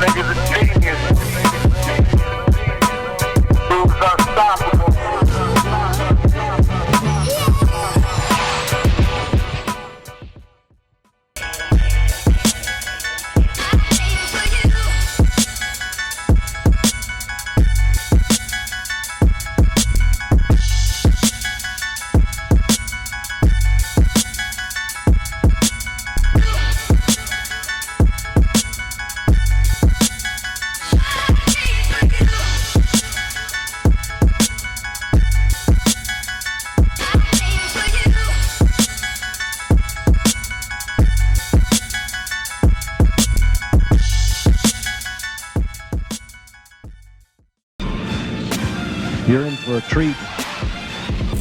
nigga's a genius. Dude's unstoppable. You're in for a treat.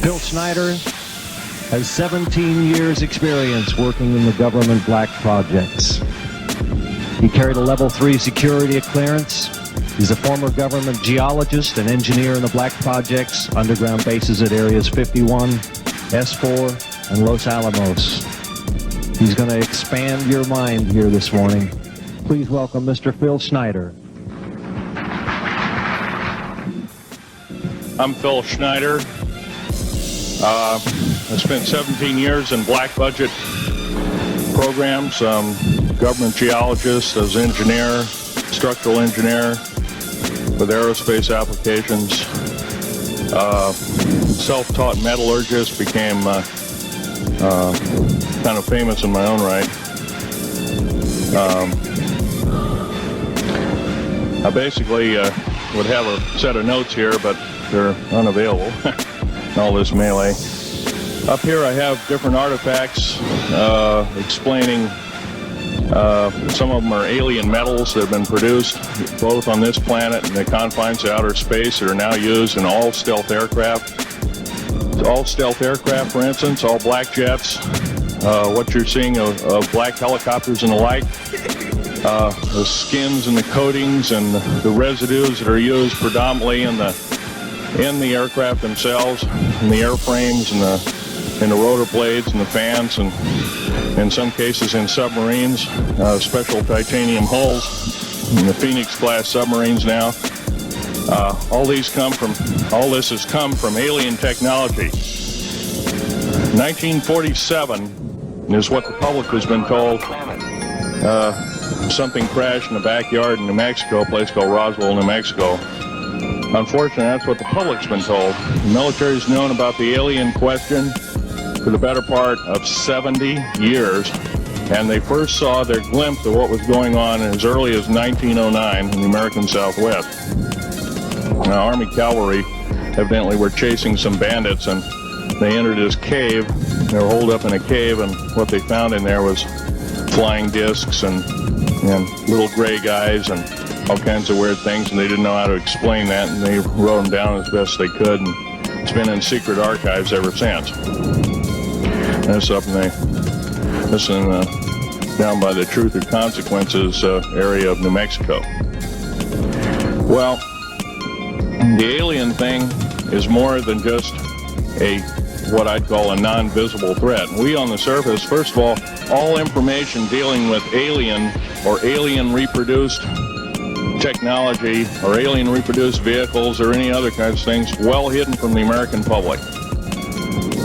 Phil Schneider has 17 years experience working in the government black projects. He carried a level 3 security clearance. He's a former government geologist and engineer in the black projects, underground bases at areas 51, S4, and Los Alamos. He's going to expand your mind here this morning. Please welcome Mr. Phil Schneider. I'm Phil Schneider. I spent 17 years in black budget programs, government geologist, as engineer, structural engineer with aerospace applications. Self-taught metallurgist, became kind of famous in my own right. I basically would have a set of notes here, but they're unavailable. All this melee. Up here I have different artifacts explaining some of them are alien metals that have been produced both on this planet and the confines of outer space that are now used in all stealth aircraft. All stealth aircraft, for instance, all black jets, what you're seeing of black helicopters and the like. The skins and the coatings and the residues that are used predominantly in the aircraft themselves, in the airframes and the rotor blades and the fans, and in some cases in submarines, special titanium hulls in the Phoenix class submarines now. All this has come from alien technology. 1947 is what the public has been told. Something crashed in the backyard in New Mexico, a place called Roswell, New Mexico. Unfortunately, that's what the public's been told. The military's known about the alien question for the better part of 70 years, and they first saw their glimpse of what was going on as early as 1909 in the American Southwest. Now, Army cavalry evidently were chasing some bandits, and they entered this cave. They were holed up in a cave, and what they found in there was flying discs and little gray guys and all kinds of weird things, and they didn't know how to explain that, and they wrote them down as best they could, and it's been in secret archives ever since. That's up down by the Truth or Consequences area of New Mexico. Well, the alien thing is more than just what I'd call a non-visible threat. We on the surface, first of all information dealing with alien or alien reproduced technology or alien reproduced vehicles or any other kinds of things well hidden from the American public.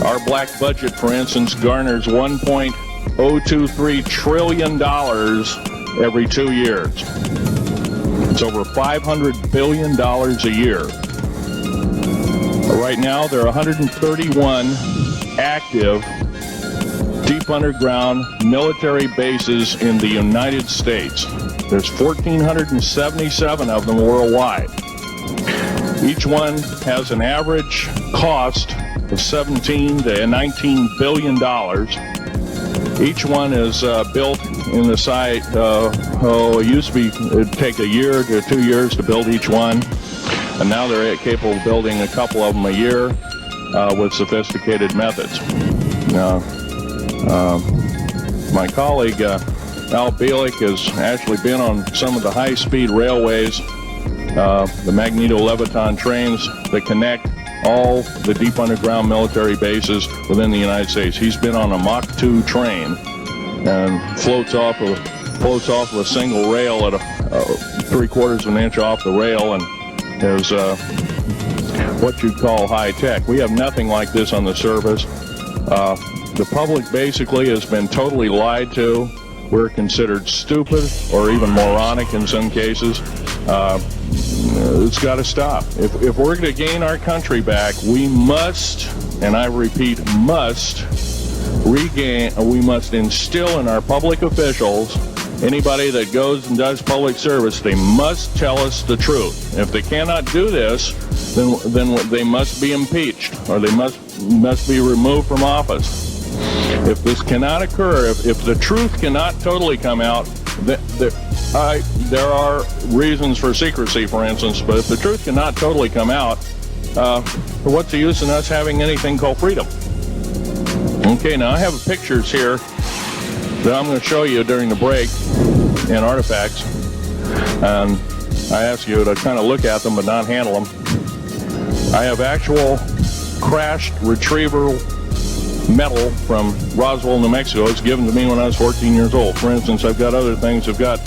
Our black budget, for instance, garners $1.023 trillion every 2 years. It's over $500 billion a year. Right now, there are 131 active deep underground military bases in the United States. There's 1,477 of them worldwide. Each one has an average cost of $17 to $19 billion. Each one is built in the site. It used to be, it'd take a year to 2 years to build each one, and now they're capable of building a couple of them a year with sophisticated methods. My colleague Al Bielik has actually been on some of the high-speed railways, the magneto-leviton trains that connect all the deep underground military bases within the United States. He's been on a Mach 2 train and floats off of a single rail at 3/4 of an inch off the rail and is what you'd call high tech. We have nothing like this on the surface. The public basically has been totally lied to. We're considered stupid or even moronic in some cases. It's got to stop. If we're going to gain our country back, we must, and I repeat, must we must instill in our public officials, anybody that goes and does public service, they must tell us the truth. If they cannot do this, then they must be impeached, or they must be removed from office. If this cannot occur, if the truth cannot totally come out, there are reasons for secrecy, for instance, but if the truth cannot totally come out, what's the use in us having anything called freedom? Okay, now I have pictures here that I'm going to show you during the break in artifacts, and I ask you to kind of look at them but not handle them. I have actual crashed retrieval metal from Roswell, New Mexico. It's given to me when I was 14 years old. For instance, I've got other things. I've got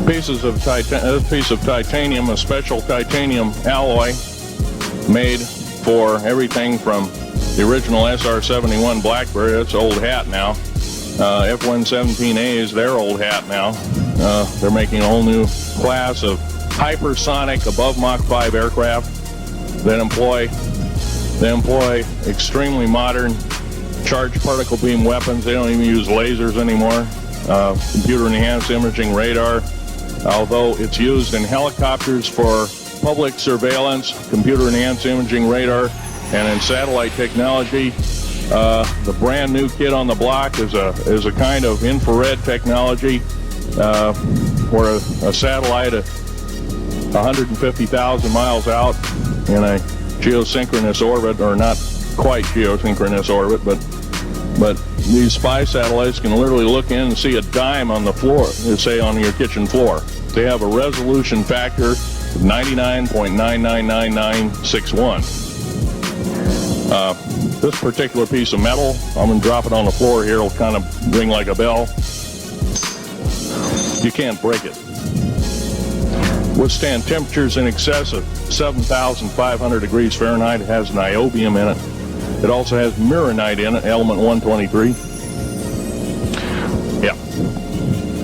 pieces of titanium, a special titanium alloy made for everything from the original SR-71 Blackberry. That's old hat now. F-117A is their old hat now. They're making a whole new class of hypersonic above Mach 5 aircraft that employ extremely modern charged particle beam weapons. They don't even use lasers anymore. Computer-enhanced imaging radar, although it's used in helicopters for public surveillance, computer-enhanced imaging radar, and in satellite technology. The brand new kid on the block is a kind of infrared technology where a satellite at 150,000 miles out in a geosynchronous orbit, or not quite geosynchronous orbit, but these spy satellites can literally look in and see a dime on the floor, say on your kitchen floor. They have a resolution factor of 99.999961. This particular piece of metal, I'm going to drop it on the floor here. It'll kind of ring like a bell. You can't break it. Withstand temperatures in excess of 7,500 degrees Fahrenheit. It has niobium in it. It also has mironite in it, element 123. Yeah,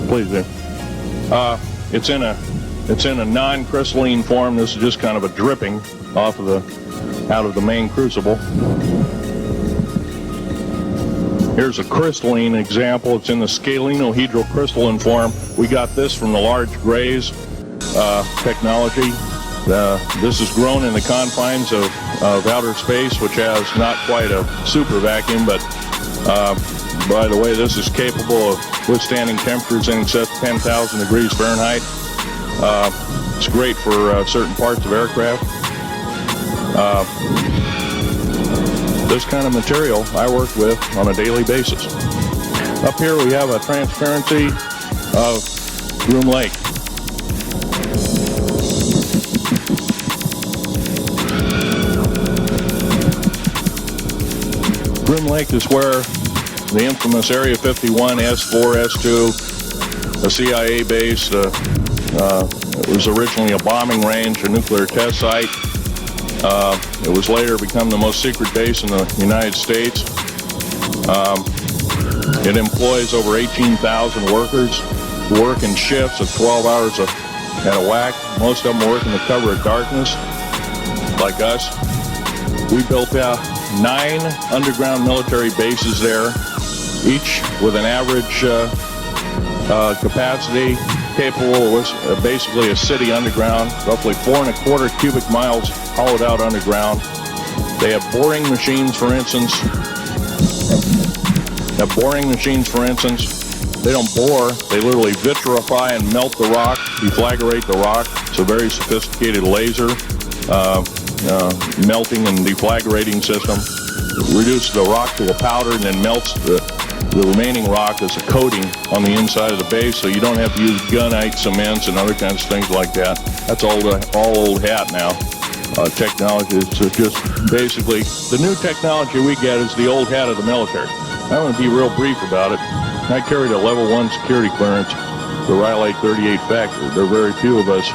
please do. It's in a non-crystalline form. This is just kind of a dripping out of the main crucible. Here's a crystalline example. It's in the scalenohedral crystalline form. We got this from the large grays technology. This is grown in the confines of outer space, which has not quite a super vacuum, but by the way, this is capable of withstanding temperatures in excess of 10,000 degrees Fahrenheit. It's great for certain parts of aircraft. This kind of material I work with on a daily basis. Up here we have a transparency of Groom Lake. Groom Lake is where the infamous Area 51, S4, S2, a CIA base, it was originally a bombing range, a nuclear test site. It was later become the most secret base in the United States. It employs over 18,000 workers who work in shifts of 12 hours at a whack. Most of them work in the cover of darkness, like us. We built 9 underground military bases there, each with an average capacity capable of basically a city underground, roughly 4.25 cubic miles hollowed out underground. They have boring machines, for instance. They don't bore. They literally vitrify and melt the rock, deflagrate the rock. It's a very sophisticated laser melting and deflagrating system. It reduces the rock to a powder and then melts the remaining rock as a coating on the inside of the base, so you don't have to use gunite cements and other kinds of things like that. That's all old hat now. Technology is just basically, the new technology we get is the old hat of the military. I'm going to be real brief about it. I carried a level 1 security clearance to Raleigh 38 factory. There are very few of us.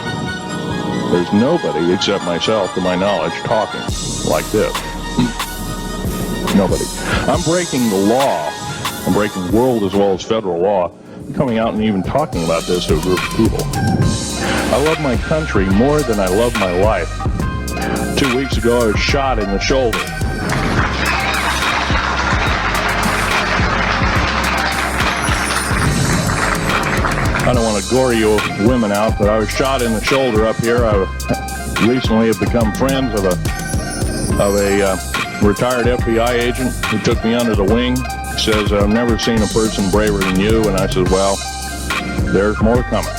There's nobody except myself, to my knowledge, talking like this. Nobody. I'm breaking the law. I'm breaking world as well as federal law. I'm coming out and even talking about this to a group of people. I love my country more than I love my life. 2 weeks ago, I was shot in the shoulder. I don't want to gore you women out, but I was shot in the shoulder up here. I recently have become friends of a retired FBI agent who took me under the wing. He says, I've never seen a person braver than you. And I said, well, there's more coming.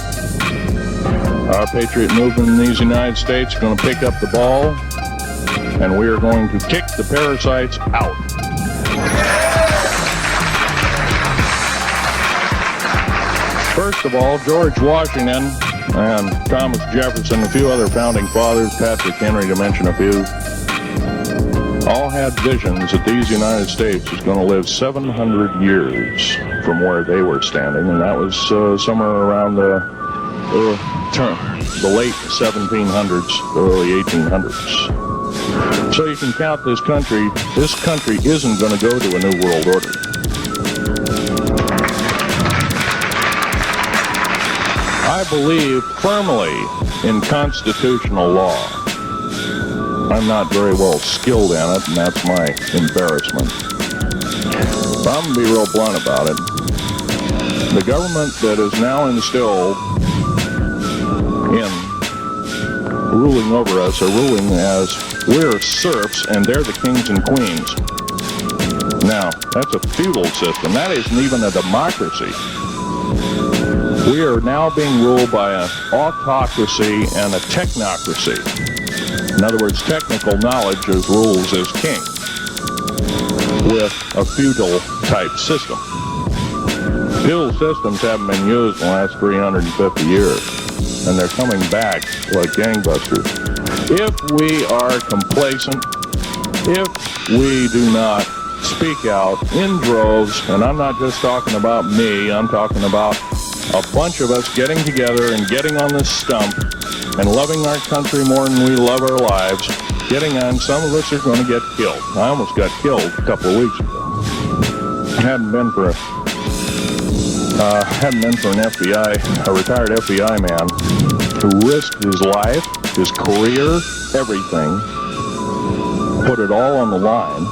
Our patriot movement in these United States is going to pick up the ball, and we are going to kick the parasites out. First of all, George Washington and Thomas Jefferson, a few other founding fathers, Patrick Henry to mention a few, all had visions that these United States was going to live 700 years from where they were standing, and that was somewhere around the late 1700s, the early 1800s. So you can count this country. This country isn't going to go to a new world order. I believe firmly in constitutional law. I'm not very well skilled in it, and that's my embarrassment. But I'm going to be real blunt about it. The government that is now instilled in ruling over us are ruling as we're serfs and they're the kings and queens. Now, that's a feudal system. That isn't even a democracy. We are now being ruled by an autocracy and a technocracy. In other words, technical knowledge as rules as king with a feudal type system. Feudal systems haven't been used in the last 350 years, and they're coming back like gangbusters. If we are complacent, if we do not speak out in droves, and I'm not just talking about me, I'm talking about a bunch of us getting together and getting on this stump and loving our country more than we love our lives, getting on, some of us are going to get killed. I almost got killed a couple of weeks ago. Hadn't been for an FBI, a retired FBI man who risked his life, his career, everything, put it all on the line,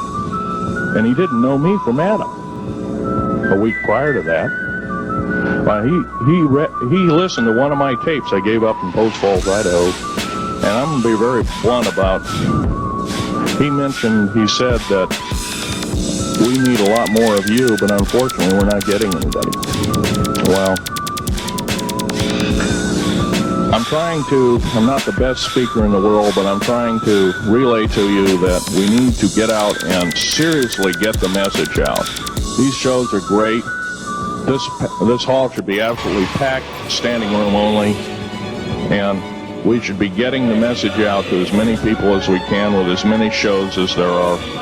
and he didn't know me from Adam. A week prior to that, he listened to one of my tapes I gave up in Post Falls, Idaho, and I'm going to be very blunt about, he said that we need a lot more of you, but unfortunately we're not getting anybody. Well, I'm not the best speaker in the world, but I'm trying to relay to you that we need to get out and seriously get the message out. These shows are great. This hall should be absolutely packed, standing room only, and we should be getting the message out to as many people as we can with as many shows as there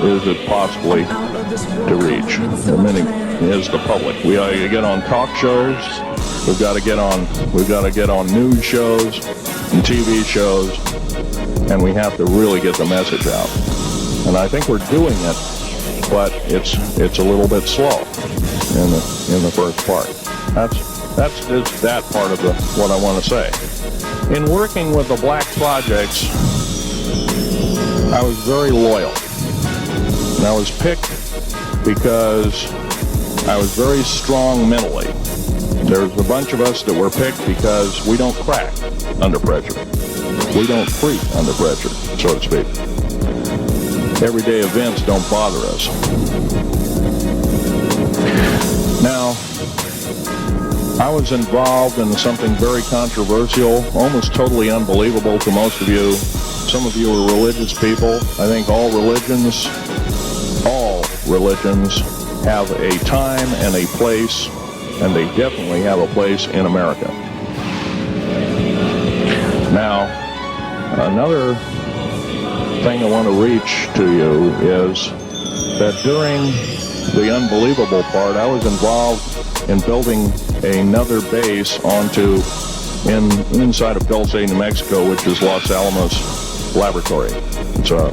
is it possibly to reach. As many as the public. We ought to get on talk shows. We've got to get on news shows and TV shows, and we have to really get the message out. And I think we're doing it, but it's a little bit slow in the first part. That's just that part of what I want to say. In working with the black projects, I was very loyal. And I was picked because I was very strong mentally. There's a bunch of us that were picked because we don't crack under pressure. We don't freak under pressure, so to speak. Everyday events don't bother us. Now, I was involved in something very controversial, almost totally unbelievable to most of you. Some of you are religious people. I think all religions have a time and a place, and they definitely have a place in America. Now, another thing I want to reach to you is that during the unbelievable part, I was involved in building another base inside of Dulce, New Mexico, which is Los Alamos Laboratory. It's a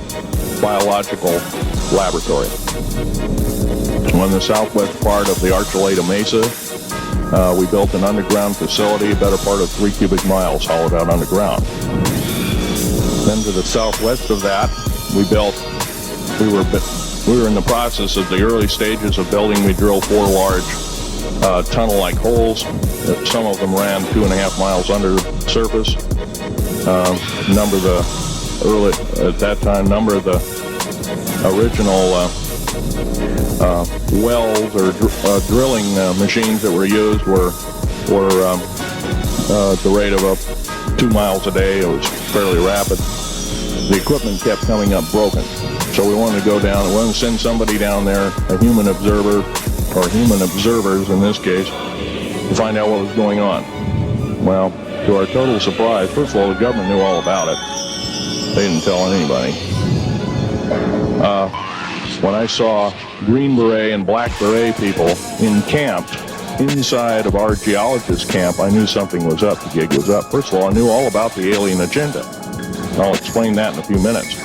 biological laboratory. On the southwest part of the Archuleta Mesa, we built an underground facility, a better part of 3 cubic miles hollowed out underground. Then to the southwest of that, we were in the process of the early stages of building. We drilled 4 large tunnel-like holes. Some of them ran 2.5 miles under the surface. Number of the original wells or drilling machines that were used were the rate of 2 miles a day. It was fairly rapid. The equipment kept coming up broken. So we wanted to go down, we wanted to send somebody down there, a human observer, or human observers in this case, to find out what was going on. Well, to our total surprise, first of all, the government knew all about it. They didn't tell anybody. When I saw Green Beret and Black Beret people encamped inside of our geologist camp, I knew something was up, the gig was up. First of all, I knew all about the alien agenda. I'll explain that in a few minutes.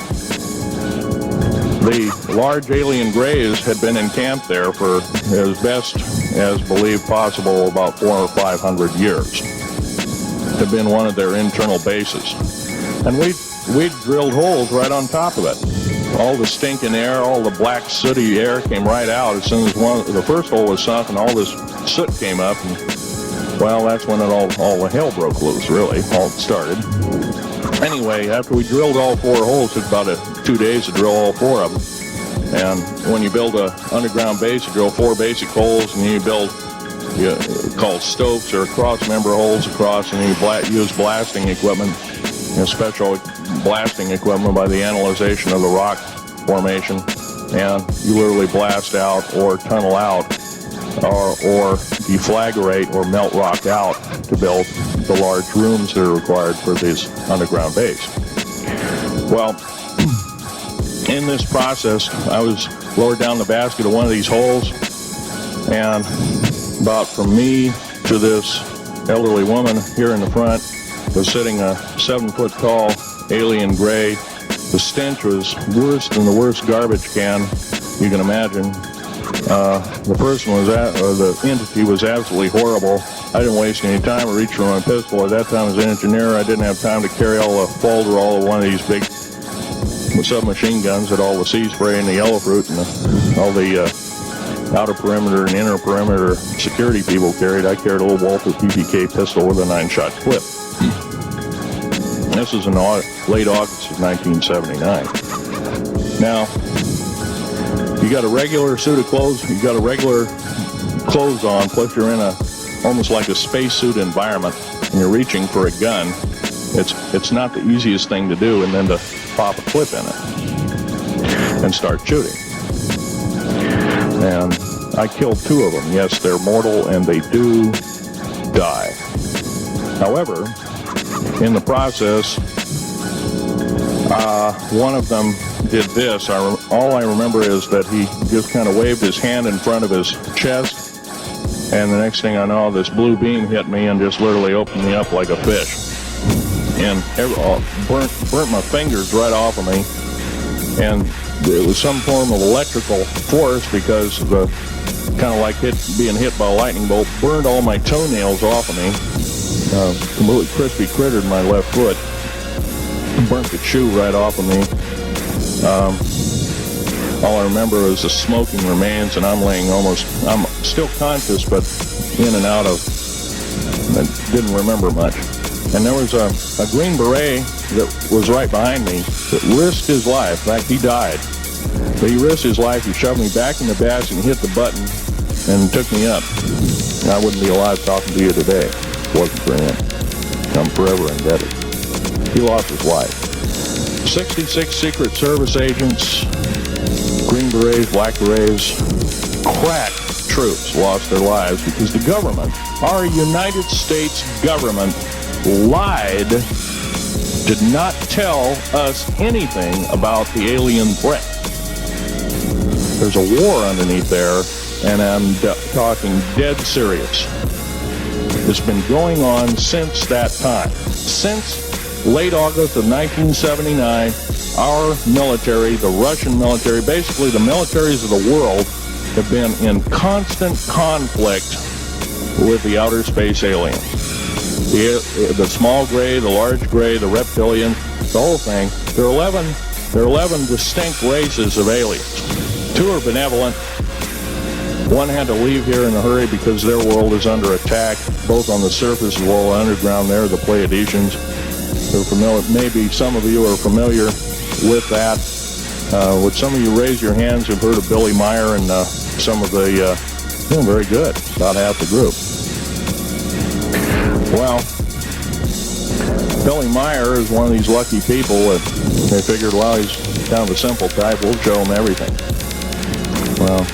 The large alien grays had been encamped there for as best as believed possible about 400 or 500 years. It had been one of their internal bases. And we'd drilled holes right on top of it. All the stinking air, all the black sooty air came right out as soon as the first hole was sunk, and all this soot came up. And, well, that's when all the hell broke loose, really, all started. Anyway, after we drilled all 4 holes, it took about 2 days to drill all 4 of them. And when you build an underground base, you drill 4 basic holes, and then you build called stopes or cross-member holes across, and you use blasting equipment, special blasting equipment by the analyzation of the rock formation, and you literally blast out or tunnel out or deflagrate or melt rock out to build the large rooms that are required for this underground base. Well, in this process, I was lowered down the basket of one of these holes, and about from me to this elderly woman here in the front was sitting a 7-foot tall alien gray. The stench was worse than the worst garbage can you can imagine. The entity was absolutely horrible. I didn't waste any time. I reached for my pistol. At that time, as an engineer, I didn't have time to carry all the folderol of one of these big submachine guns that all the sea spray and the yellow fruit and all the outer perimeter and inner perimeter security people carried. I carried a little Walther PPK pistol with a 9-shot clip. This was in late August of 1979. Now, you got a regular suit of clothes, you got a regular clothes on, plus you're in almost like a spacesuit environment, and you're reaching for a gun. It's not the easiest thing to do, and then to pop a clip in it and start shooting. And I killed 2 of them. Yes, they're mortal, and they do die. However, in the process, one of them did this. All I remember is that he just kind of waved his hand in front of his chest, and the next thing I know, this blue beam hit me and just literally opened me up like a fish. And burnt my fingers right off of me. And it was some form of electrical force, because the kind of like being hit by a lightning bolt burned all my toenails off of me. Completely crispy crittered my left foot. Burnt the shoe right off of me. All I remember is the smoking remains, and I'm still conscious, but in and out of, I didn't remember much. And there was a Green Beret that was right behind me that risked his life. In fact, he died. But he risked his life. He shoved me back in the basket and hit the button and took me up. And I wouldn't be alive talking to you today if it wasn't for him. I'm forever indebted. He lost his life. 66 Secret Service agents, Green Berets, Black Berets, crack troops lost their lives because the government, our United States government, lied, did not tell us anything about the alien threat. There's a war underneath there, and I'm talking dead serious. It's been going on since that time. Since late August of 1979, our military, the Russian military, basically the militaries of the world, have been in constant conflict with the outer space aliens. The small gray, the large gray, the reptilian, the whole thing. There are 11 distinct races of aliens. 2 are benevolent. One had to leave here in a hurry because their world is under attack, both on the surface as well as underground. They're the Pleiadians. They're familiar. Maybe some of you are familiar with that. Would some of you raise your hands who've heard of Billy Meyer and some of the, doing very good, about half the group. Well, Billy Meyer is one of these lucky people that they figured, well, he's kind of a simple type, we'll show him everything. Well,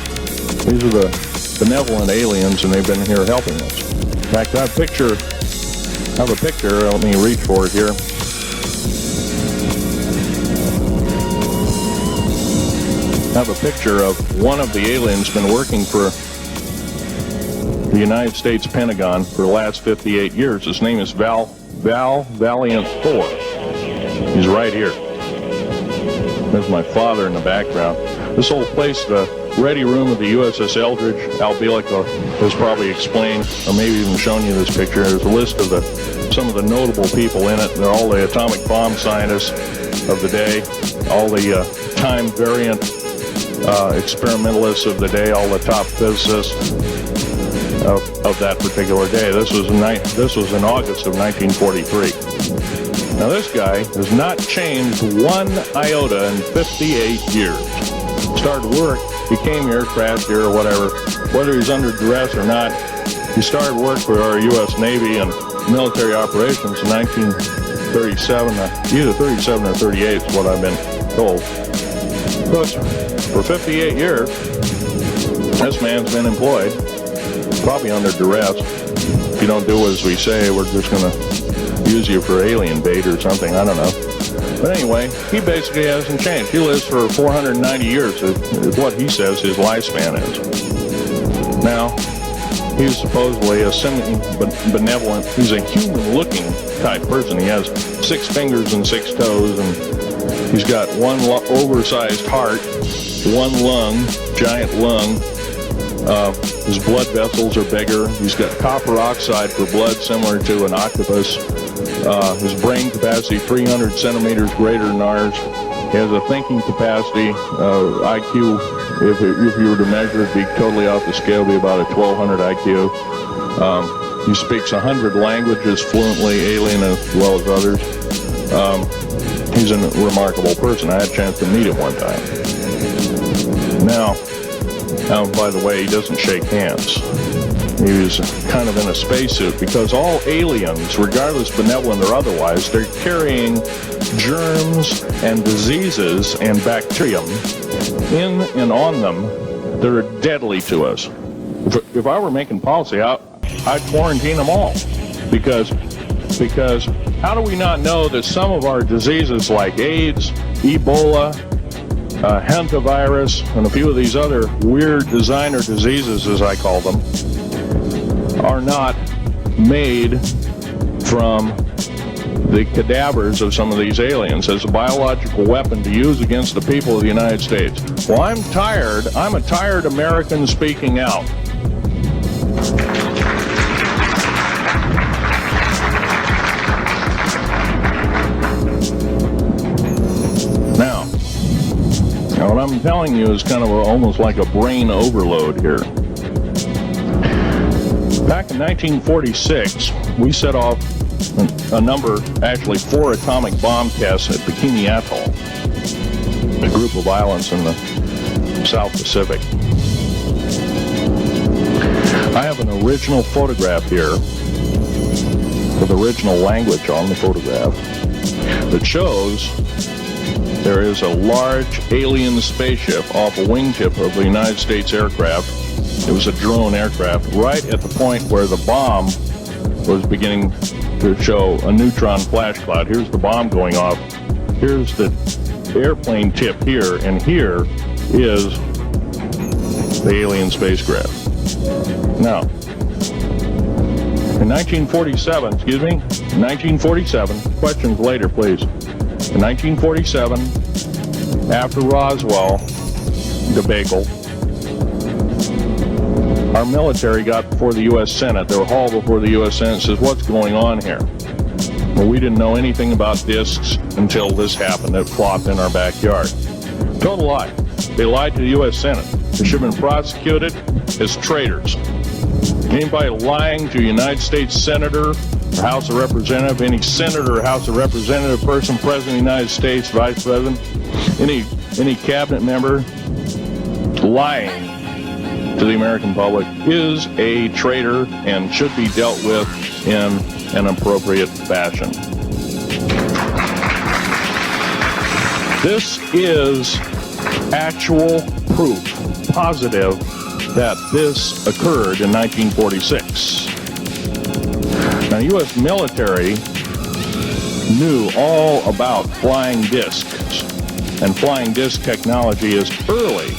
these are the benevolent aliens, and they've been here helping us. In fact, I have a picture, let me reach for it here. I have a picture of one of the aliens been working for the United States Pentagon for the last 58 years. His name is Val Valiant 4. He's right here. There's my father in the background. This whole place, the ready room of the USS Eldridge, Al Bielek has probably explained, or maybe even shown you this picture. There's a list of some of the notable people in it. They're all the atomic bomb scientists of the day, all the time variant experimentalists of the day, all the top physicists of that particular day. This was in August of 1943. Now this guy has not changed one iota in 58 years. Started work, he came here, crashed here or whatever, whether he's under duress or not. He started work for our U.S. Navy and military operations in 1937, either 37 or 38 is what I've been told. But for 58 years, this man's been employed, probably under duress. If you don't do as we say, we're just going to use you for alien bait or something, I don't know. But anyway, he basically hasn't changed. He lives for 490 years, is what he says his lifespan is. Now, he's supposedly a semi-benevolent, he's a human-looking type person. He has 6 fingers and 6 toes, and he's got one oversized heart, one lung, giant lung. His blood vessels are bigger. He's got copper oxide for blood, similar to an octopus. His brain capacity, 300 centimeters greater than ours. He has a thinking capacity, IQ, if you were to measure it, be totally off the scale, be about a 1200 IQ. He speaks 100 languages fluently, alien as well as others. He's a remarkable person. I had a chance to meet him one time. Now, by the way, he doesn't shake hands. He was kind of in a spacesuit because all aliens, regardless benevolent or otherwise, they're carrying germs and diseases and bacterium in and on them that are deadly to us. If I were making policy, I'd quarantine them all because how do we not know that some of our diseases like AIDS, Ebola, hantavirus, and a few of these other weird designer diseases, as I call them, are not made from the cadavers of some of these aliens as a biological weapon to use against the people of the United States. Well, I'm tired. I'm a tired American speaking out. Now, what I'm telling you is kind of almost like a brain overload here. Back in 1946, we set off a number, actually 4 atomic bomb tests at Bikini Atoll, a group of islands in the South Pacific. I have an original photograph here with original language on the photograph that shows there is a large alien spaceship off a wingtip of the United States aircraft. It was a drone aircraft right at the point where the bomb was beginning to show a neutron flash cloud. Here's the bomb going off. Here's the airplane tip here, and here is the alien spacecraft. Now, in 1947, questions later, please. In 1947, after Roswell debacle, our military got before the U.S. Senate. They were hauled before the U.S. Senate and says, what's going on here? Well, we didn't know anything about discs until this happened. It flopped in our backyard. Total lie. They lied to the U.S. Senate. They should have been prosecuted as traitors. Anybody lying to a United States Senator or House of Representative, any Senator or House of Representative person, President of the United States, Vice President, any cabinet member lying to the American public is a traitor and should be dealt with in an appropriate fashion. This is actual proof, positive, that this occurred in 1946. Now, the U.S. military knew all about flying discs, and flying disc technology is thoroughly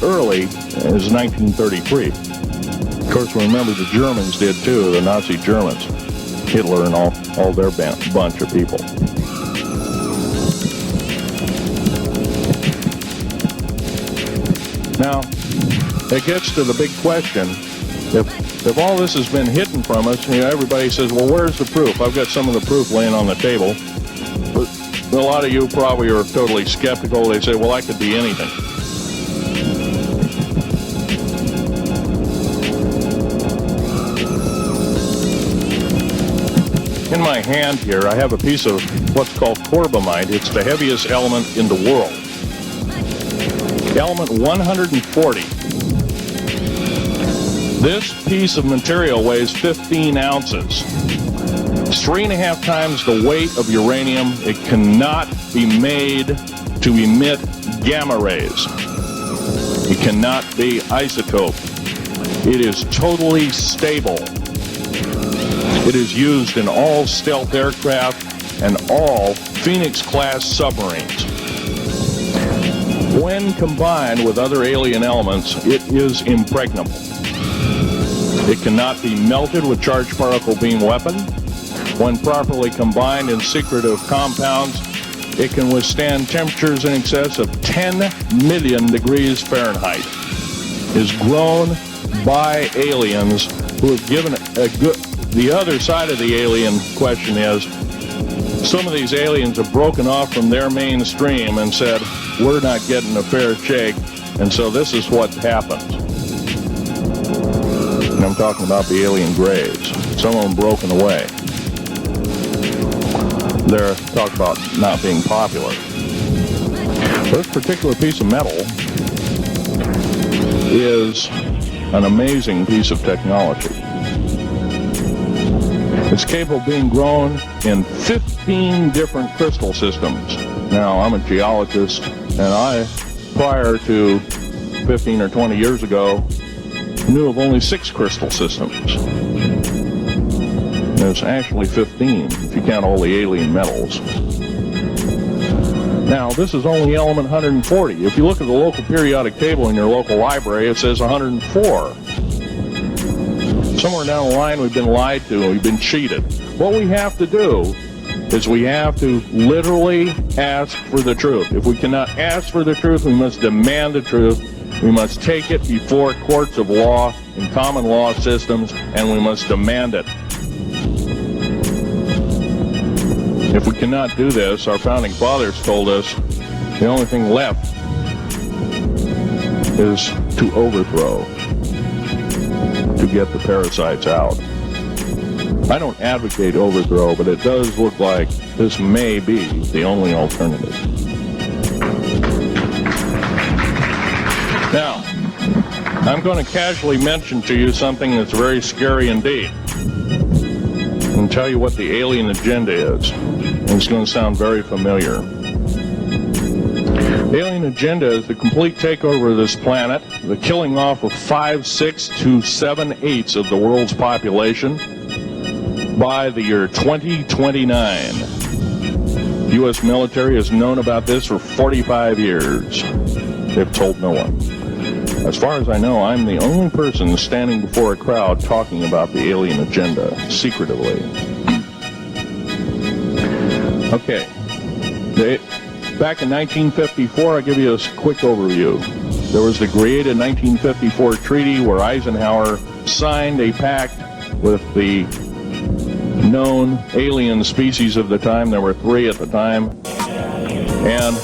early as 1933. Of course, remember the Germans did too, the Nazi Germans, Hitler and all their bunch of people. Now, it gets to the big question. If all this has been hidden from us, everybody says, well, where's the proof? I've got some of the proof laying on the table. But a lot of you probably are totally skeptical. They say, well, that could be anything. In my hand here, I have a piece of what's called corbamite. It's the heaviest element in the world. Element 140. This piece of material weighs 15 ounces. It's 3.5 times the weight of uranium. It cannot be made to emit gamma rays. It cannot be isotoped. It is totally stable. It is used in all stealth aircraft and all Phoenix-class submarines. When combined with other alien elements, it is impregnable. It cannot be melted with charged particle beam weapon. When properly combined in secretive compounds, it can withstand temperatures in excess of 10 million degrees Fahrenheit. It is grown by aliens who have given a good... The other side of the alien question is, some of these aliens have broken off from their mainstream and said, we're not getting a fair shake, and so this is what happens. And I'm talking about the alien grays. Some of them broken away. They're talking about not being popular. This particular piece of metal is an amazing piece of technology. It's capable of being grown in 15 different crystal systems. Now, I'm a geologist, and I, prior to 15 or 20 years ago, knew of only 6 crystal systems. There's actually 15, if you count all the alien metals. Now, this is only element 140. If you look at the local periodic table in your local library, it says 104. Somewhere down the line, we've been lied to, and we've been cheated. What we have to do is we have to literally ask for the truth. If we cannot ask for the truth, we must demand the truth. We must take it before courts of law and common law systems, and we must demand it. If we cannot do this, our founding fathers told us the only thing left is to overthrow, to get the parasites out. I don't advocate overthrow, but it does look like this may be the only alternative. Now, I'm going to casually mention to you something that's very scary indeed, and tell you what the alien agenda is. And it's going to sound very familiar. The alien agenda is the complete takeover of this planet, the killing off of 5, 6 to 7/8 of the world's population by the year 2029. The U.S. military has known about this for 45 years. They've told no one. As far as I know, I'm the only person standing before a crowd talking about the alien agenda, secretively. Okay. Back in 1954, I'll give you a quick overview. There was the created 1954 treaty where Eisenhower signed a pact with the known alien species of the time. There were 3 at the time. And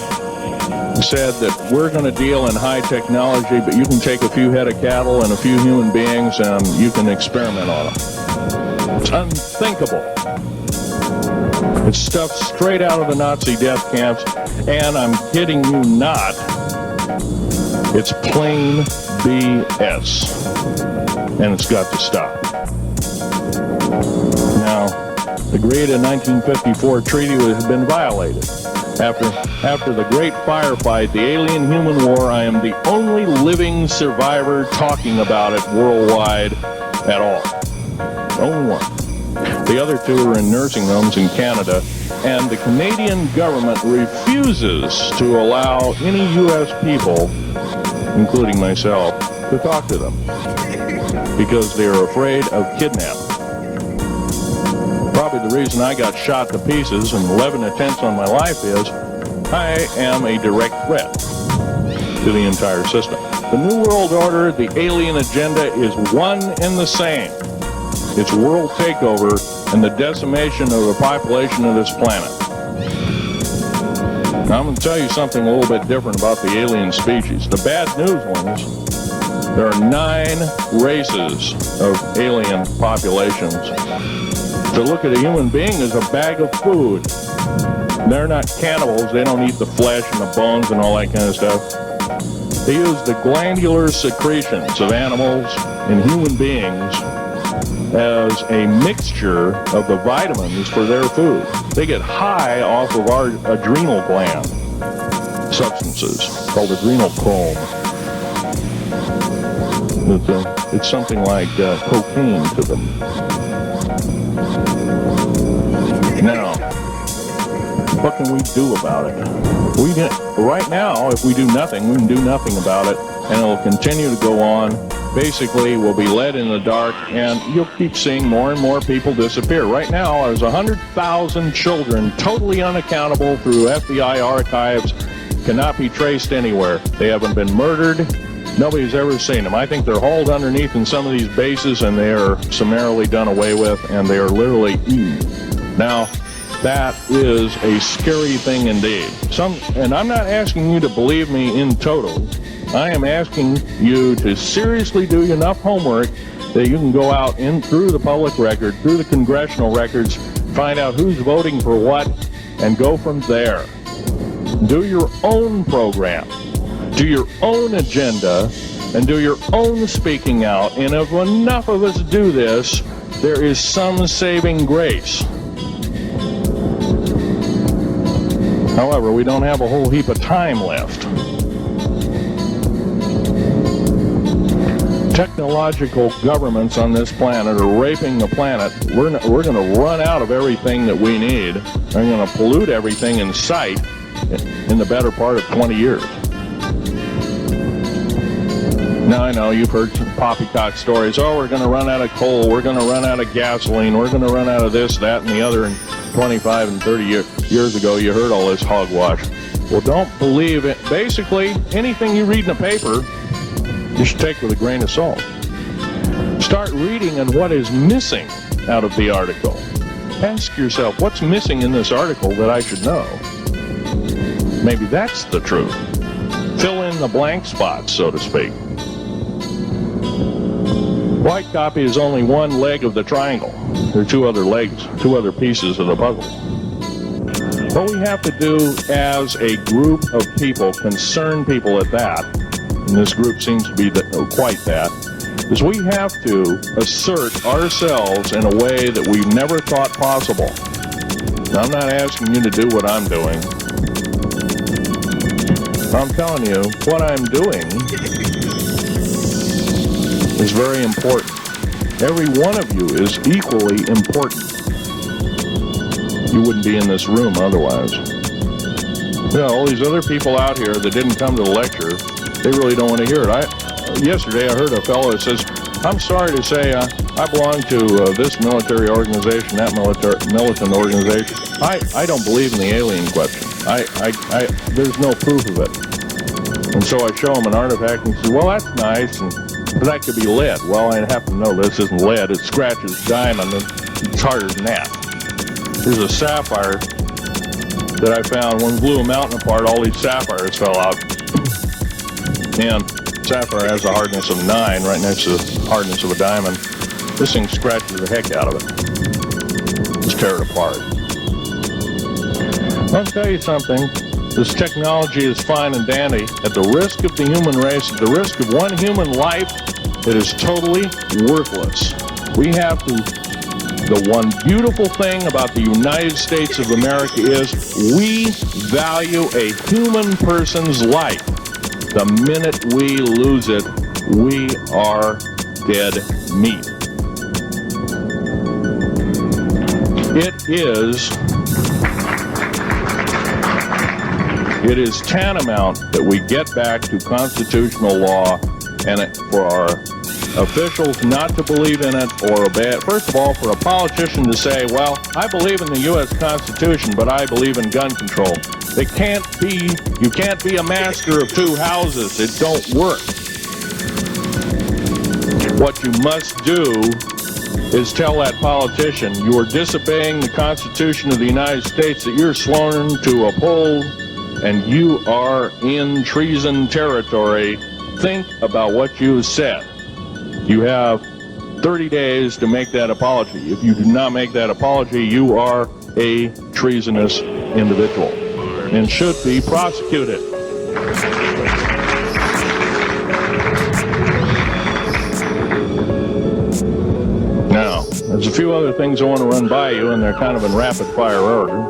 said that we're going to deal in high technology, but you can take a few head of cattle and a few human beings and you can experiment on them. It's unthinkable. It's stuff straight out of the Nazi death camps, and I'm kidding you not, it's plain BS, and it's got to stop. Now, the created 1954 treaty has been violated. After the great firefight, the alien-human war, I am the only living survivor talking about it worldwide at all. Only one. The other 2 are in nursing homes in Canada, and the Canadian government refuses to allow any U.S. people, including myself, to talk to them because they are afraid of kidnapping. Probably the reason I got shot to pieces and 11 attempts on my life is I am a direct threat to the entire system. The New World Order, the alien agenda is one and the same. It's world takeover and the decimation of the population of this planet. Now, I'm going to tell you something a little bit different about the alien species. The bad news ones, there are 9 races of alien populations. To look at a human being as a bag of food. They're not cannibals. They don't eat the flesh and the bones and all that kind of stuff. They use the glandular secretions of animals and human beings as a mixture of the vitamins for their food. They get high off of our adrenal gland substances called adrenachrome. It's something like cocaine to them. Now, what can we do about it? Right now, if we do nothing, we can do nothing about it, and it will continue to go on. Basically, we'll be led in the dark, and you'll keep seeing more and more people disappear. Right now, there's 100,000 children totally unaccountable through FBI archives, cannot be traced anywhere. They haven't been murdered. Nobody's ever seen them. I think they're hauled underneath in some of these bases, and they are summarily done away with, and they are literally eaten. Now, that is a scary thing indeed. And I'm not asking you to believe me in total. I am asking you to seriously do enough homework that you can go out through the public record, through the congressional records, find out who's voting for what, and go from there. Do your own program. Do your own agenda, and do your own speaking out. And if enough of us do this, there is some saving grace. However, we don't have a whole heap of time left. Technological governments on this planet are raping the planet. We're going to run out of everything that we need. They're going to pollute everything in sight in the better part of 20 years. Now, I know you've heard some poppycock stories. Oh, we're going to run out of coal. We're going to run out of gasoline. We're going to run out of this, that, and the other. And 25 and 30 years ago, you heard all this hogwash. Well, don't believe it. Basically, anything you read in a paper, you should take with a grain of salt. Start reading on what is missing out of the article. Ask yourself, what's missing in this article that I should know? Maybe that's the truth. Fill in the blank spots, so to speak. White copy is only one leg of the triangle. There are 2 other legs, 2 other pieces of the puzzle. What we have to do as a group of people, concerned people at that, and this group seems to be quite that, is we have to assert ourselves in a way that we've never thought possible. Now, I'm not asking you to do what I'm doing. I'm telling you, what I'm doing is very important. Every one of you is equally important. You wouldn't be in this room otherwise. You know, all these other people out here that didn't come to the lecture, They really don't want to hear it. Yesterday I heard a fellow that says, I'm sorry to say I belong to this military organization, that militant organization. I don't believe in the alien question. There's no proof of it. And so I show him an artifact and he says, well, that's nice, but that could be lead. Well, I happen to know this isn't lead. It scratches diamond, and it's harder than that. Here's a sapphire that I found. When we blew a mountain apart, all these sapphires fell out. And sapphire has a hardness of 9 right next to the hardness of a diamond. This thing scratches the heck out of it. Just tear it apart. I'll tell you something. This technology is fine and dandy. At the risk of the human race, at the risk of one human life, it is totally worthless. We have to... The one beautiful thing about the United States of America is we value a human person's life. The minute we lose it, we are dead meat. It is tantamount that we get back to constitutional law and for our officials not to believe in it or obey it. First of all, for a politician to say, well, I believe in the U.S. Constitution, but I believe in gun control. You can't be a master of two houses. It don't work. What you must do is tell that politician you are disobeying the Constitution of the United States that you're sworn to uphold, and you are in treason territory. Think about what you said. You have 30 days to make that apology. If you do not make that apology, you are a treasonous individual and should be prosecuted. Now, there's a few other things I want to run by you, and they're kind of in rapid-fire order.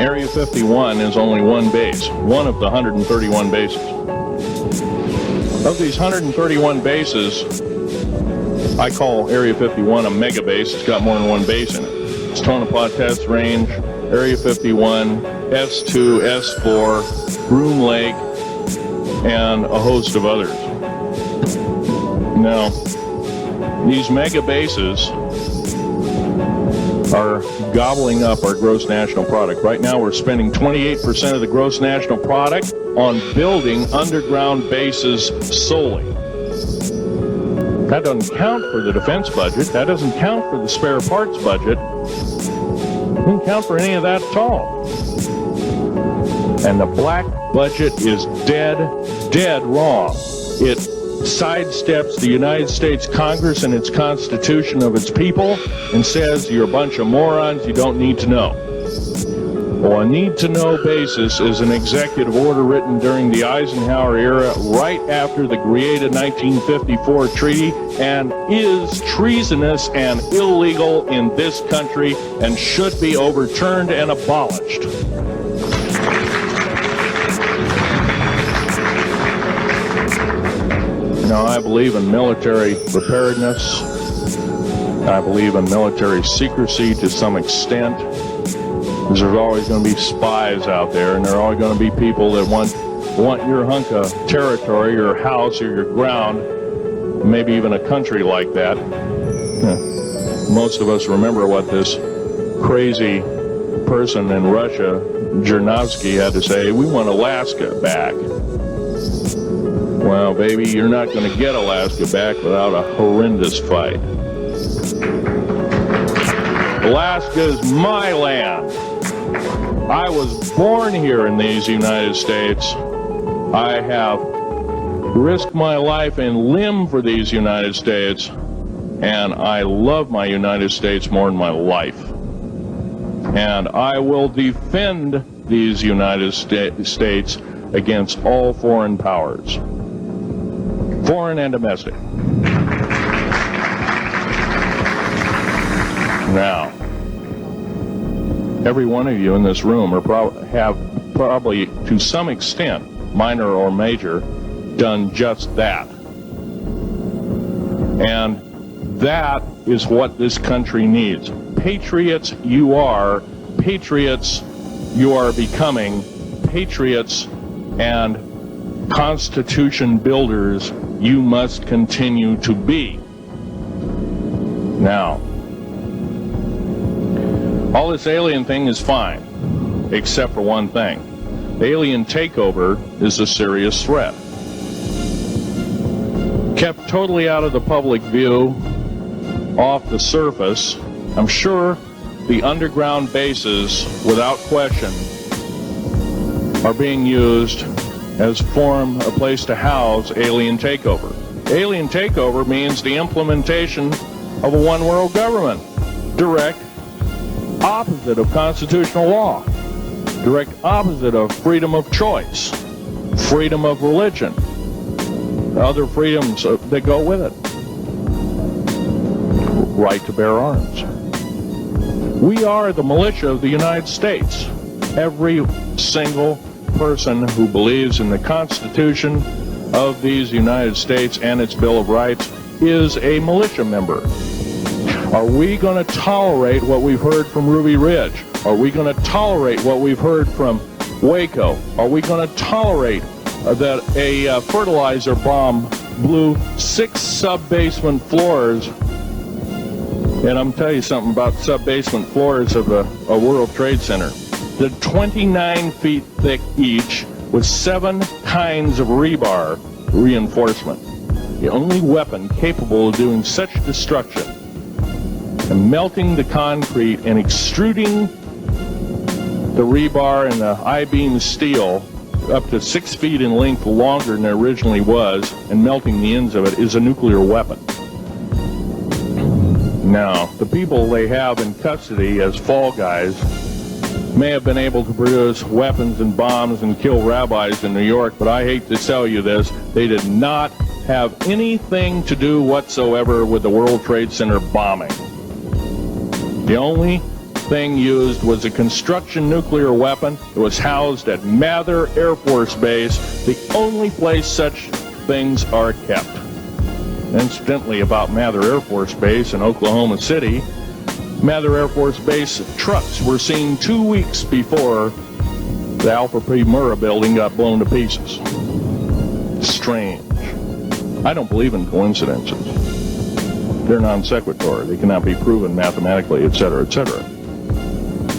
Area 51 is only one base, one of the 131 bases. Of these 131 bases, I call Area 51 a mega base. It's got more than one base in it. It's Tonopah Test Range, Area 51, S2, S4, Groom Lake, and a host of others. Now, these mega bases are gobbling up our gross national product. Right now, we're spending 28% of the gross national product on building underground bases solely. That doesn't count for the defense budget. That doesn't count for the spare parts budget. It doesn't count for any of that at all. And the black budget is dead wrong. It sidesteps the United States Congress and its Constitution of its people and says you're a bunch of morons you don't need to know. Well, a need-to-know basis is an executive order written during the Eisenhower era right after the created 1954 treaty and is treasonous and illegal in this country and should be overturned and abolished. Now, I believe in military preparedness. I believe in military secrecy to some extent. Because there's always going to be spies out there, and there are always going to be people that want your hunk of territory, your house, or your ground, maybe even a country like that. Most of us remember what this crazy person in Russia, Zhirinovsky, had to say. We want Alaska back. Well, baby, you're not going to get Alaska back without a horrendous fight. Alaska is my land. I was born here in these United States. I have risked my life and limb for these United States, and I love my United States more than my life. And I will defend these United States against all foreign powers, foreign and domestic. Now, every one of you in this room have probably, to some extent, minor or major, done just that. And that is what this country needs. Patriots you are. Patriots you are becoming. patriots and Constitution builders you must continue to be. Now, all this alien thing is fine, except for one thing. Alien takeover is a serious threat. Kept totally out of the public view, off the surface, I'm sure the underground bases, without question, are being used as a place to house alien takeover. Alien takeover means the implementation of a one-world government. Direct opposite of constitutional law. Direct opposite of freedom of choice, freedom of religion, other freedoms that go with it. Right to bear arms. We are the militia of the United States. Every single person who believes in the Constitution of these United States and its Bill of Rights is a militia member. Are we going to tolerate what we've heard from Ruby Ridge? Are we going to tolerate what we've heard from Waco? Are we going to tolerate that a fertilizer bomb blew 6 sub-basement floors? And I'm telling you something about sub-basement floors of a World Trade Center. They're 29 feet thick each with 7 kinds of rebar reinforcement. The only weapon capable of doing such destruction and melting the concrete and extruding the rebar and the I-beam steel up to 6 feet in length longer than it originally was and melting the ends of it is a nuclear weapon. Now, the people they have in custody as fall guys may have been able to produce weapons and bombs and kill rabbis in New York, but I hate to tell you this, they did not have anything to do whatsoever with the World Trade Center bombing. The only thing used was a construction nuclear weapon. It was housed at Mather Air Force Base, the only place such things are kept. Incidentally, about Mather Air Force Base in Oklahoma City, Mather Air Force Base trucks were seen 2 weeks before the Alpha P. Murrah building got blown to pieces. Strange. I don't believe in coincidences. They're non sequitur. They cannot be proven mathematically, etc., etc.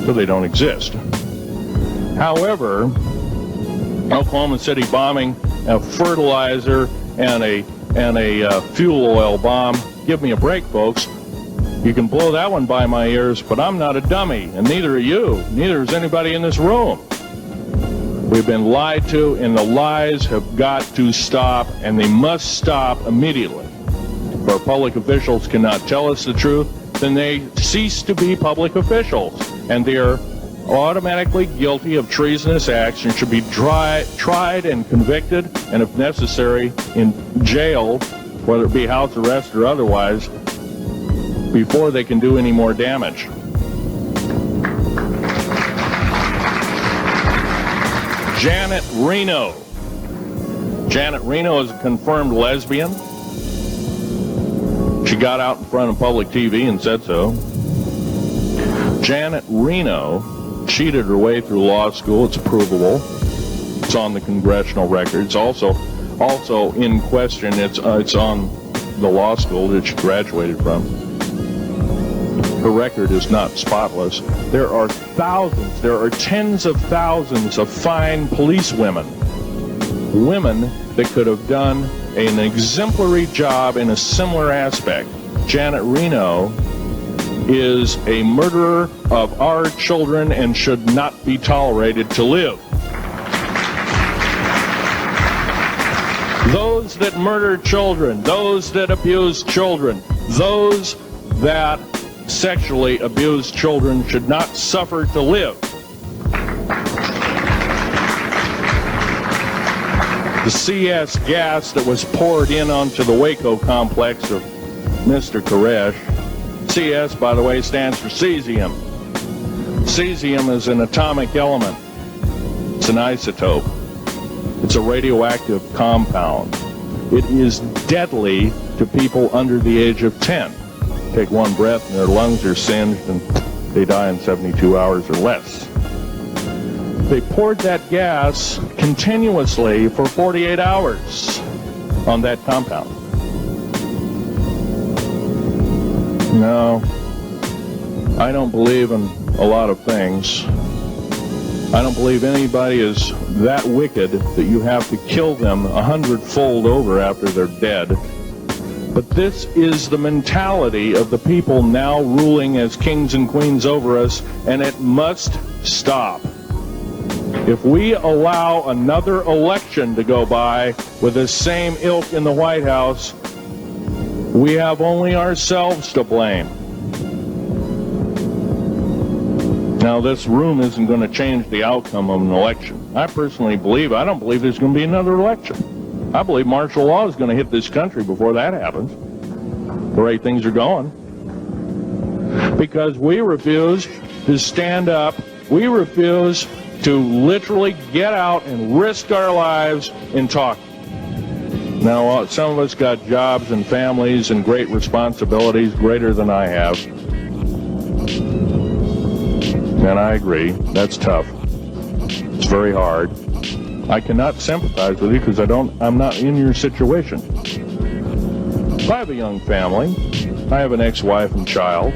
So they don't exist. However, Oklahoma City bombing a fertilizer and a fuel oil bomb, give me a break, folks. You can blow that one by my ears, but I'm not a dummy, and neither are you. Neither is anybody in this room. We've been lied to, and the lies have got to stop, and they must stop immediately. If our public officials cannot tell us the truth, then they cease to be public officials, and they are automatically guilty of treasonous acts and should be tried and convicted, and if necessary, in jail, whether it be house arrest or otherwise, before they can do any more damage. Janet Reno. Janet Reno is a confirmed lesbian. She got out in front of public TV and said so. Janet Reno cheated her way through law school. It's provable. It's on the congressional record. It's also in question. It's on the law school that she graduated from. Her record is not spotless. There are thousands, there are tens of thousands of fine police women that could have done an exemplary job in a similar aspect. Janet Reno is a murderer of our children and should not be tolerated to live. Those that murder children, those that abuse children, those that sexually abused children should not suffer to live. The CS gas that was poured in onto the Waco complex of Mr. Koresh. CS, by the way, stands for cesium. Cesium is an atomic element. It's an isotope. It's a radioactive compound. It is deadly to people under the age of 10. Take one breath and their lungs are singed and they die in 72 hours or less. They poured that gas continuously for 48 hours on that compound. No, I don't believe in a lot of things. I don't believe anybody is that wicked that you have to kill them 100-fold over after they're dead. But this is the mentality of the people now ruling as kings and queens over us, and it must stop. If we allow another election to go by with the same ilk in the White House, we have only ourselves to blame. Now, this room isn't going to change the outcome of an election. I personally I don't believe there's going to be another election. I believe martial law is going to hit this country before that happens, the way things are going. Because we refuse to stand up. We refuse to literally get out and risk our lives in talking. Now, some of us got jobs and families and great responsibilities, greater than I have. And I agree, that's tough. It's very hard. I cannot sympathize with you because I'm not in your situation. I have a young family. I have an ex-wife and child.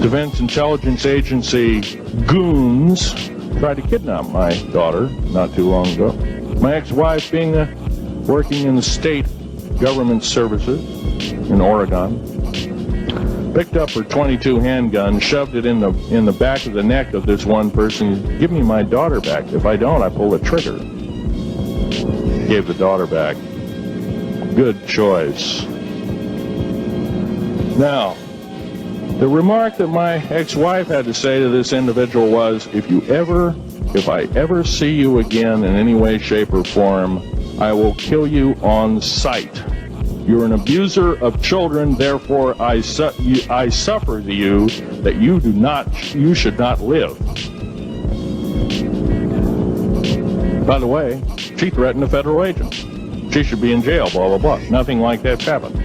Defense Intelligence Agency goons tried to kidnap my daughter not too long ago. My ex-wife, working in the state government services in Oregon, picked up her .22 handgun, shoved it in the back of the neck of this one person. Give me my daughter back. If I don't, I pull the trigger. Gave the daughter back. Good choice. Now, the remark that my ex-wife had to say to this individual was, if I ever see you again in any way, shape, or form, I will kill you on sight. You're an abuser of children, therefore I suffer to you that you should not live. By the way, she threatened a federal agent. She should be in jail, blah, blah, blah. Nothing like that's happened.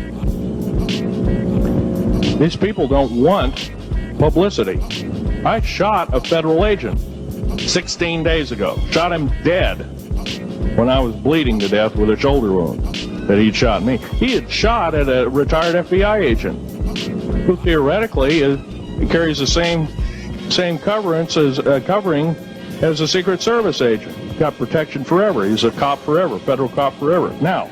These people don't want publicity. I shot a federal agent 16 days ago. Shot him dead when I was bleeding to death with a shoulder wound that he'd shot me. He had shot at a retired FBI agent who theoretically carries the same covering as a Secret Service agent. Got protection forever. He's a cop forever, federal cop forever. Now,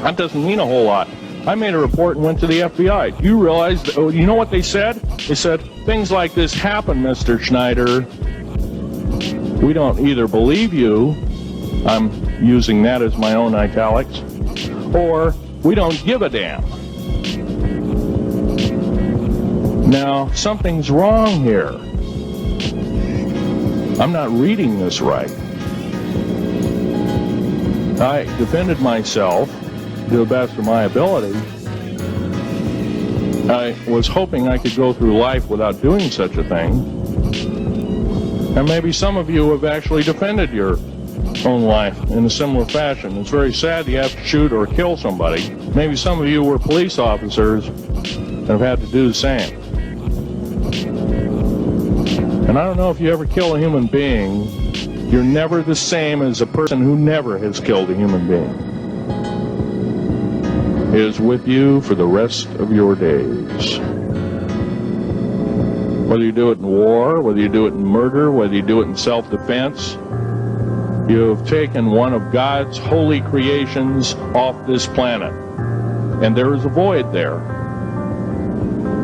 that doesn't mean a whole lot. I made a report and went to the FBI. You realize, you know what they said? They said, things like this happen, Mr. Schneider. We don't either believe you, I'm using that as my own italics, or we don't give a damn. Now, something's wrong here. I'm not reading this right. I defended myself to the best of my ability. I was hoping I could go through life without doing such a thing. And maybe some of you have actually defended your own life in a similar fashion. It's very sad you have to shoot or kill somebody. Maybe some of you were police officers and have had to do the same. And I don't know if you ever kill a human being, you're never the same as a person who never has killed a human being. It is with you for the rest of your days. Whether you do it in war, whether you do it in murder, whether you do it in self-defense, you have taken one of God's holy creations off this planet. And there is a void there.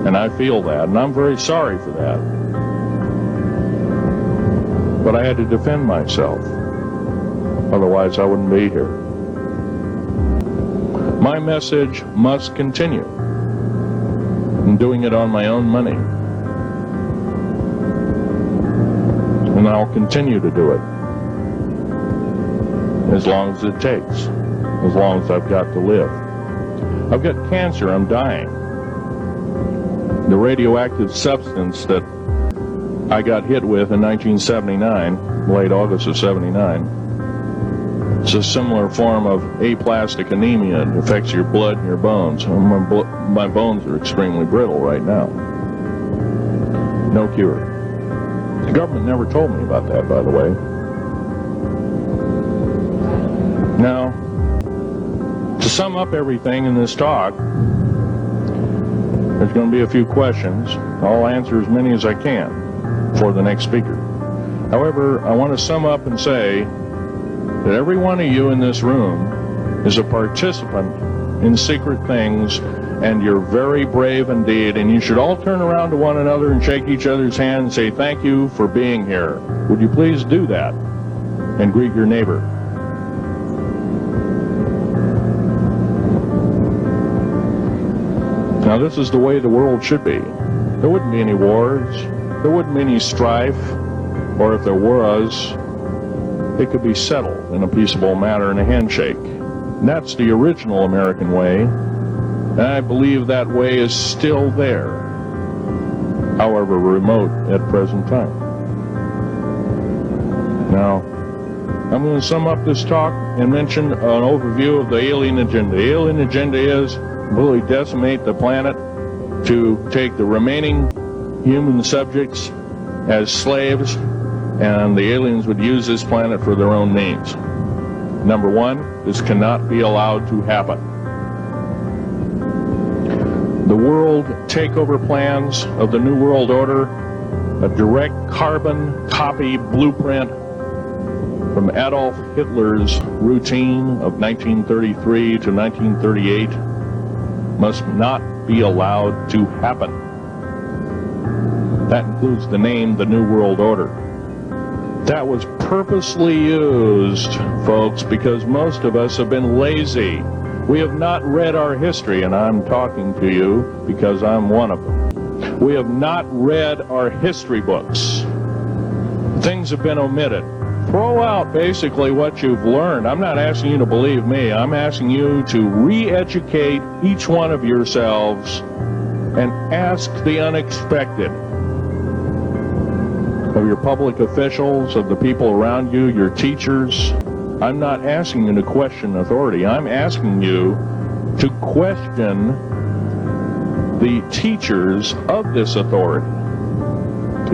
And I feel that, and I'm very sorry for that. But I had to defend myself. Otherwise, I wouldn't be here. My message must continue. I'm doing it on my own money. And I'll continue to do it. As long as it takes. As long as I've got to live. I've got cancer, I'm dying. The radioactive substance that I got hit with in 1979, late August of 79, it's a similar form of aplastic anemia. It affects your blood and your bones. My bones are extremely brittle right now. No cure. The government never told me about that, by the way. Now, to sum up everything in this talk, there's going to be a few questions. I'll answer as many as I can for the next speaker. However, I want to sum up and say that every one of you in this room is a participant in secret things, and you're very brave indeed, and you should all turn around to one another and shake each other's hand and say thank you for being here. Would you please do that and greet your neighbor? Now, this is the way the world should be. There wouldn't be any wars. There wouldn't be any strife. Or if there was, it could be settled in a peaceable manner in a handshake. And that's the original American way. And I believe that way is still there, however remote at present time. Now, I'm going to sum up this talk and mention an overview of the alien agenda. The alien agenda is completely decimate the planet to take the remaining human subjects as slaves, and the aliens would use this planet for their own means. Number one, this cannot be allowed to happen. The world takeover plans of the New World Order, a direct carbon copy blueprint from Adolf Hitler's routine of 1933 to 1938, must not be allowed to happen. That includes the name, the New World Order. That was purposely used, folks, because most of us have been lazy. We have not read our history, and I'm talking to you because I'm one of them. We have not read our history books. Things have been omitted. Throw out basically what you've learned. I'm not asking you to believe me. I'm asking you to re-educate each one of yourselves and ask the unexpected of your public officials, of the people around you, your teachers. I'm not asking you to question authority. I'm asking you to question the teachers of this authority.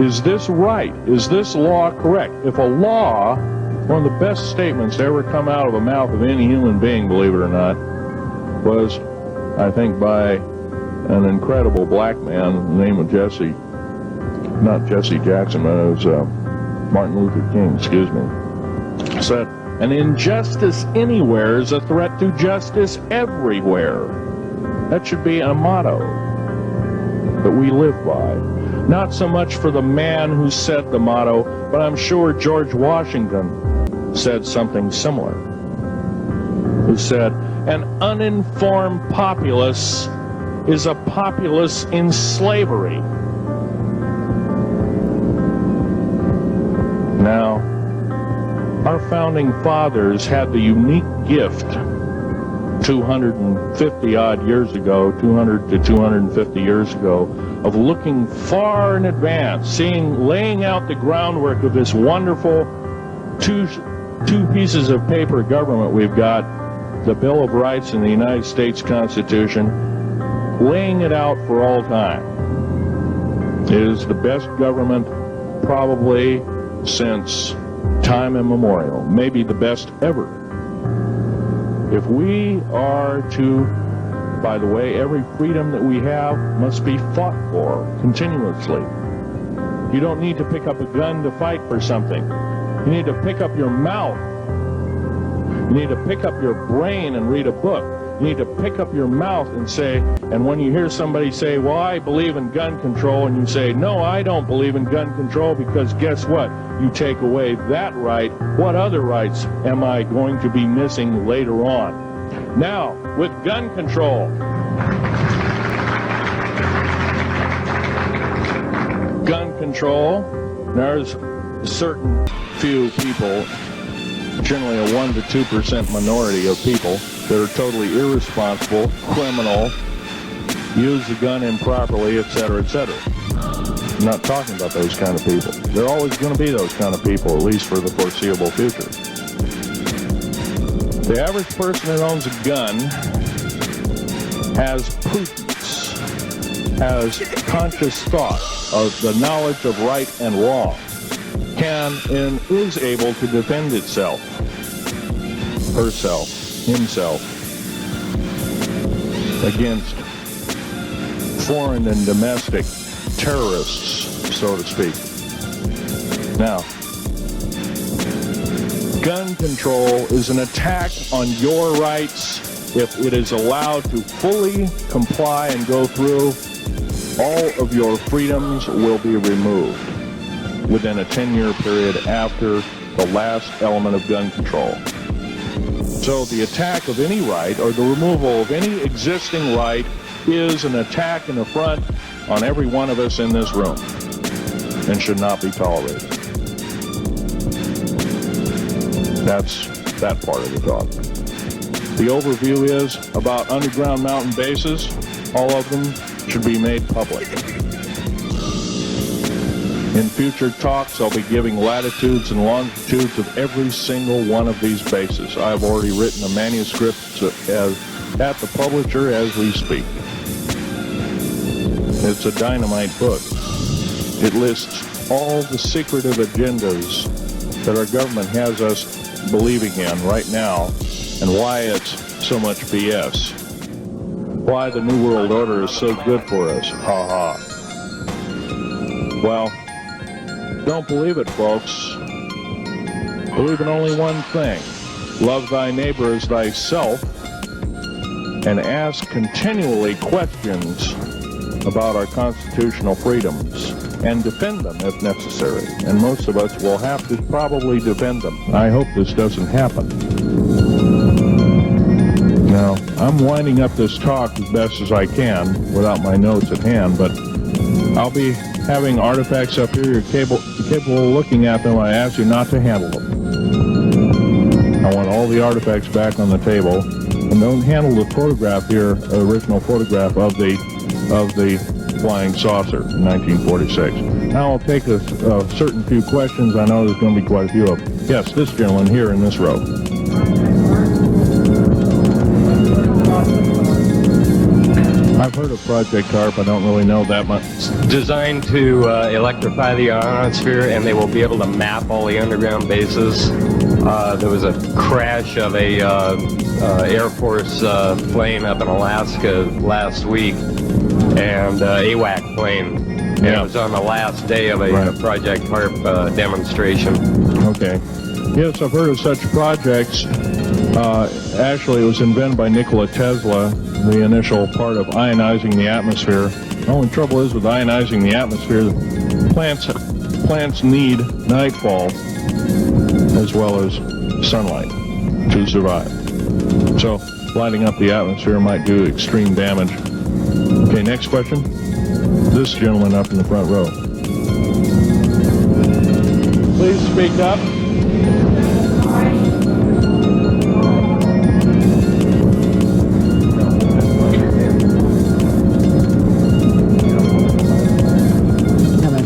Is this right? Is this law correct? If a law, one of the best statements to ever come out of the mouth of any human being, believe it or not, was, I think, by an incredible black man named Jesse, not Jesse Jackson, but it was Martin Luther King, excuse me, said, an injustice anywhere is a threat to justice everywhere. That should be a motto that we live by. Not so much for the man who said the motto, but I'm sure George Washington said something similar. Who said, an uninformed populace is a populace in slavery. Now, our founding fathers had the unique gift 250 odd years ago, 200 to 250 years ago, of looking far in advance, laying out the groundwork of this wonderful two pieces of paper government we've got, the Bill of Rights and the United States Constitution, laying it out for all time. It is the best government probably since time immemorial, maybe the best ever. If we are to, by the way, every freedom that we have must be fought for continuously. You don't need to pick up a gun to fight for something. You need to pick up your mouth. You need to pick up your brain and read a book. You need to pick up your mouth and say, and when you hear somebody say, well, I believe in gun control, and you say, no, I don't believe in gun control, because guess what? You take away that right. What other rights am I going to be missing later on? Now, with gun control, there's a certain few people, generally a 1 to 2% minority of people, that are totally irresponsible, criminal, use the gun improperly, etc., etc. I'm not talking about those kind of people. There are always going to be those kind of people, at least for the foreseeable future. The average person that owns a gun has prudence, has conscious thought of the knowledge of right and wrong. can and is able to defend itself, herself, himself, against foreign and domestic terrorists, so to speak. Now, gun control is an attack on your rights. If it is allowed to fully comply and go through, all of your freedoms will be removed within a 10-year period after the last element of gun control. So the attack of any right or the removal of any existing right is an attack and affront on every one of us in this room and should not be tolerated. That's that part of the talk. The overview is about underground mountain bases. All of them should be made public. In future talks, I'll be giving latitudes and longitudes of every single one of these bases. I've already written a manuscript at the publisher as we speak. It's a dynamite book. It lists all the secretive agendas that our government has us believing in right now and why it's so much BS. Why the New World Order is so good for us. Ha ha. Well, don't believe it, folks. Believe in only one thing. Love thy neighbor as thyself, and ask continually questions about our constitutional freedoms and defend them if necessary. And most of us will have to probably defend them. I hope this doesn't happen. Now, I'm winding up this talk as best as I can without my notes at hand, but I'll be having artifacts up here. You're capable of looking at them. I ask you not to handle them. I want all the artifacts back on the table, and don't handle the photograph here, the original photograph of the flying saucer in 1946. Now I'll take a certain few questions. I know there's going to be quite a few of them. Yes, this gentleman here in this row. I've heard of Project TARP. I don't really know that much. Designed to electrify the ionosphere, and they will be able to map all the underground bases. There was a crash of a Air Force plane up in Alaska last week, and AWAC plane. Yeah. It was on the last day of a Project TARP demonstration. Okay. Yes, I've heard of such projects. Actually, it was invented by Nikola Tesla, the initial part of ionizing the atmosphere. The only trouble is with ionizing the atmosphere, plants need nightfall as well as sunlight to survive. So lighting up the atmosphere might do extreme damage. Okay, next question. This gentleman up in the front row. Please speak up.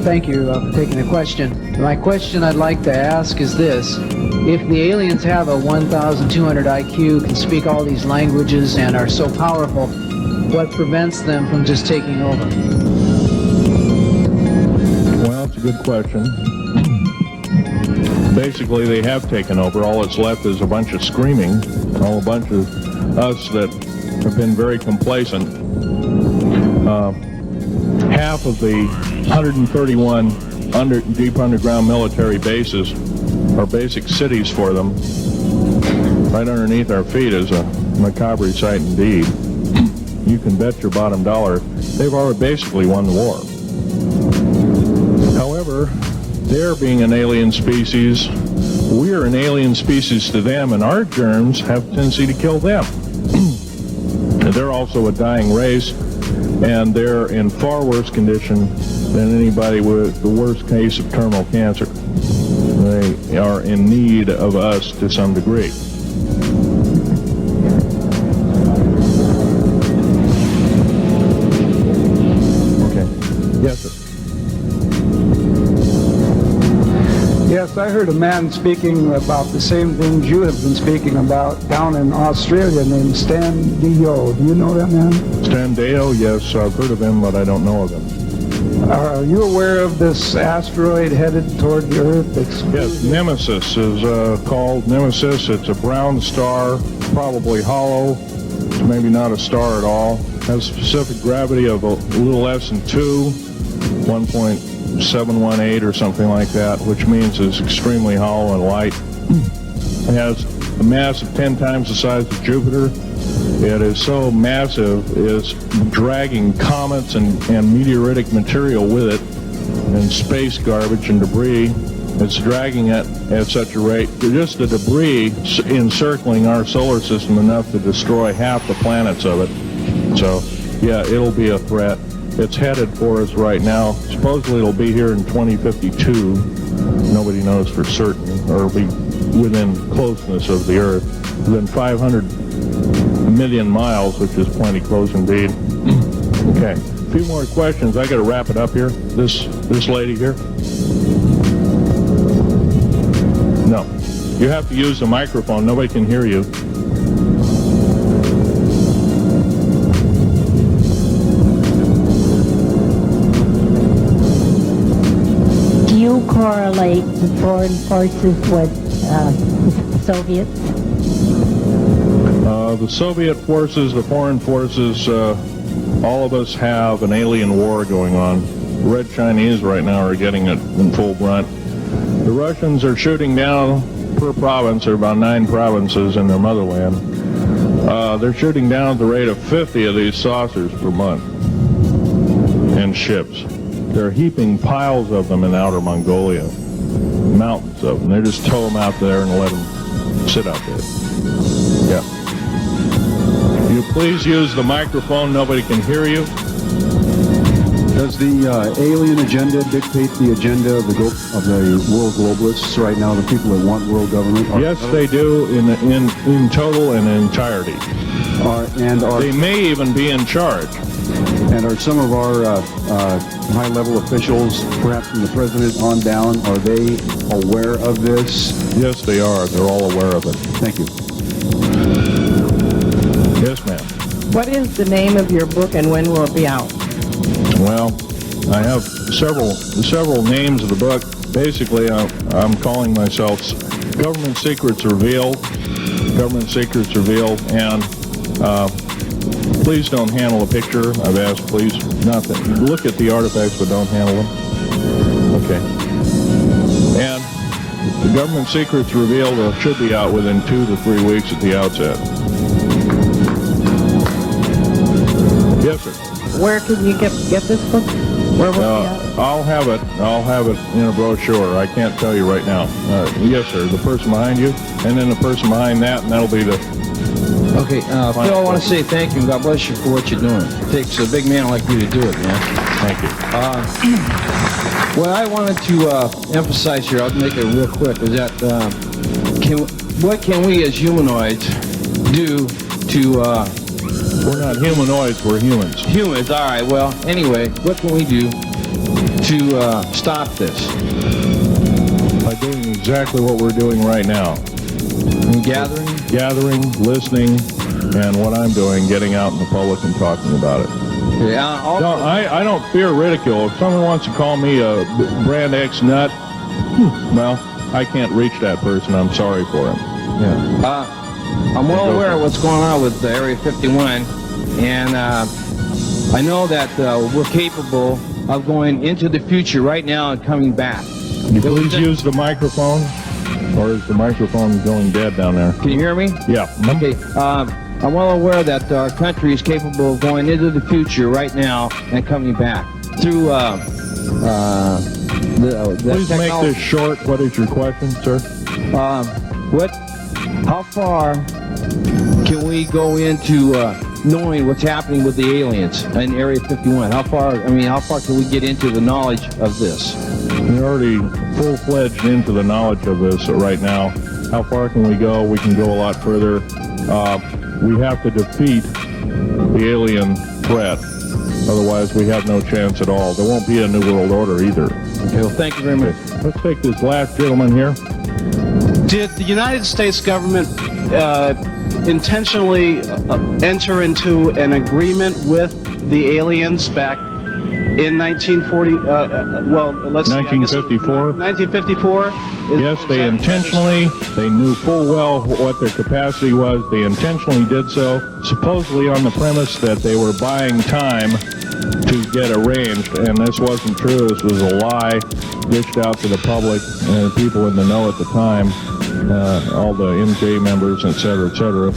Thank you for taking the question. My question I'd like to ask is this. If the aliens have a 1,200 IQ, can speak all these languages, and are so powerful, what prevents them from just taking over? Well, it's a good question. Basically, they have taken over. All that's left is a bunch of screaming, a bunch of us that have been very complacent. Half of the 131 deep underground military bases are basic cities for them. Right underneath our feet is a macabre sight indeed. You can bet your bottom dollar they've already basically won the war. However, they're being an alien species. We're an alien species to them, and our germs have a tendency to kill them. They're also a dying race, and they're in far worse condition than anybody with the worst case of terminal cancer. They are in need of us to some degree. Okay. Yes, sir. Yes, I heard a man speaking about the same things you have been speaking about down in Australia named Stan Dio. Do you know that man? Stan Deo, yes, I've heard of him, but I don't know of him. Are you aware of this asteroid headed toward the Earth? Yes, Nemesis is called Nemesis. It's a brown star, probably hollow. It's maybe not a star at all. Has specific gravity of a little less than 2, 1.718 or something like that, which means it's extremely hollow and light. It has a mass of 10 times the size of Jupiter. It is so massive, it's dragging comets and meteoritic material with it, and space garbage and debris. It's dragging it at such a rate. Just the debris encircling our solar system enough to destroy half the planets of it. So, yeah, it'll be a threat. It's headed for us right now. Supposedly it'll be here in 2052. Nobody knows for certain, or it'll be within closeness of the Earth, within 500 million miles, which is plenty close indeed. Okay, a few more questions. I got to wrap it up here. This lady here. No, you have to use the microphone. Nobody can hear you. Do you correlate the foreign forces with the Soviets? The Soviet forces, the foreign forces, all of us have an alien war going on. The Red Chinese right now are getting it in full brunt. The Russians are shooting down per province. There are about 9 provinces in their motherland. They're shooting down at the rate of 50 of these saucers per month. And ships. They're heaping piles of them in outer Mongolia. Mountains of them. They just tow them out there and let them sit out there. Yeah. You please use the microphone. Nobody can hear you. Does the alien agenda dictate the agenda of the world globalists right now, the people that want world government? Yes, they do in total and entirety. They may even be in charge. And are some of our high-level officials, perhaps from the president on down, are they aware of this? Yes, they are. They're all aware of it. Thank you. Yes, ma'am. What is the name of your book and when will it be out? Well, I have several names of the book. Basically, I'm calling myself Government Secrets Revealed. Government Secrets Revealed, and please don't handle a picture. I've asked, please, not that. Look at the artifacts, but don't handle them. Okay. And the Government Secrets Revealed should be out within 2 to 3 weeks at the outset. Yes, sir. Where can you get this book? Where will it be out? I'll have it in a brochure. I can't tell you right now. Yes, sir. The person behind you, and then the person behind that, and that'll be the... Okay, Phil, I want to say thank you and God bless you for what you're doing. It takes a big man like you to do it, man. Thank you. What I wanted to emphasize here, I'll make it real quick, is that what can we as humanoids do to... We're not humanoids, we're humans. Humans, all right. Well, anyway, what can we do to stop this? By doing exactly what we're doing right now. Gathering, listening, and what I'm doing, getting out in the public and talking about it. Yeah. I don't fear ridicule. If someone wants to call me a brand X nut, well, I can't reach that person. I'm sorry for him. Yeah. I'm well aware of what's going on with Area 51, and I know that we're capable of going into the future right now and coming back. Can you please use the microphone? Or is the microphone going dead down there? Can you hear me? Yeah. Okay. I'm well aware that our country is capable of going into the future right now and coming back through the Please technology. make this short. What is your question, sir? How far can we go into knowing what's happening with the aliens in Area 51? How far can we get into the knowledge of this? We're already full-fledged into the knowledge of this right now. How far can we go? We can go a lot further. We have to defeat the alien threat. Otherwise, we have no chance at all. There won't be a New World Order either. Okay, well, thank you very much. Let's take this last gentleman here. Did the United States government intentionally enter into an agreement with the aliens back In 1940, let's see, I guess 1954? 1954? Yes, they intentionally, they knew full well what their capacity was. They intentionally did so, supposedly on the premise that they were buying time to get arranged, and this wasn't true. This was a lie dished out to the public and people in the know at the time, all the NJ members, et cetera, et cetera.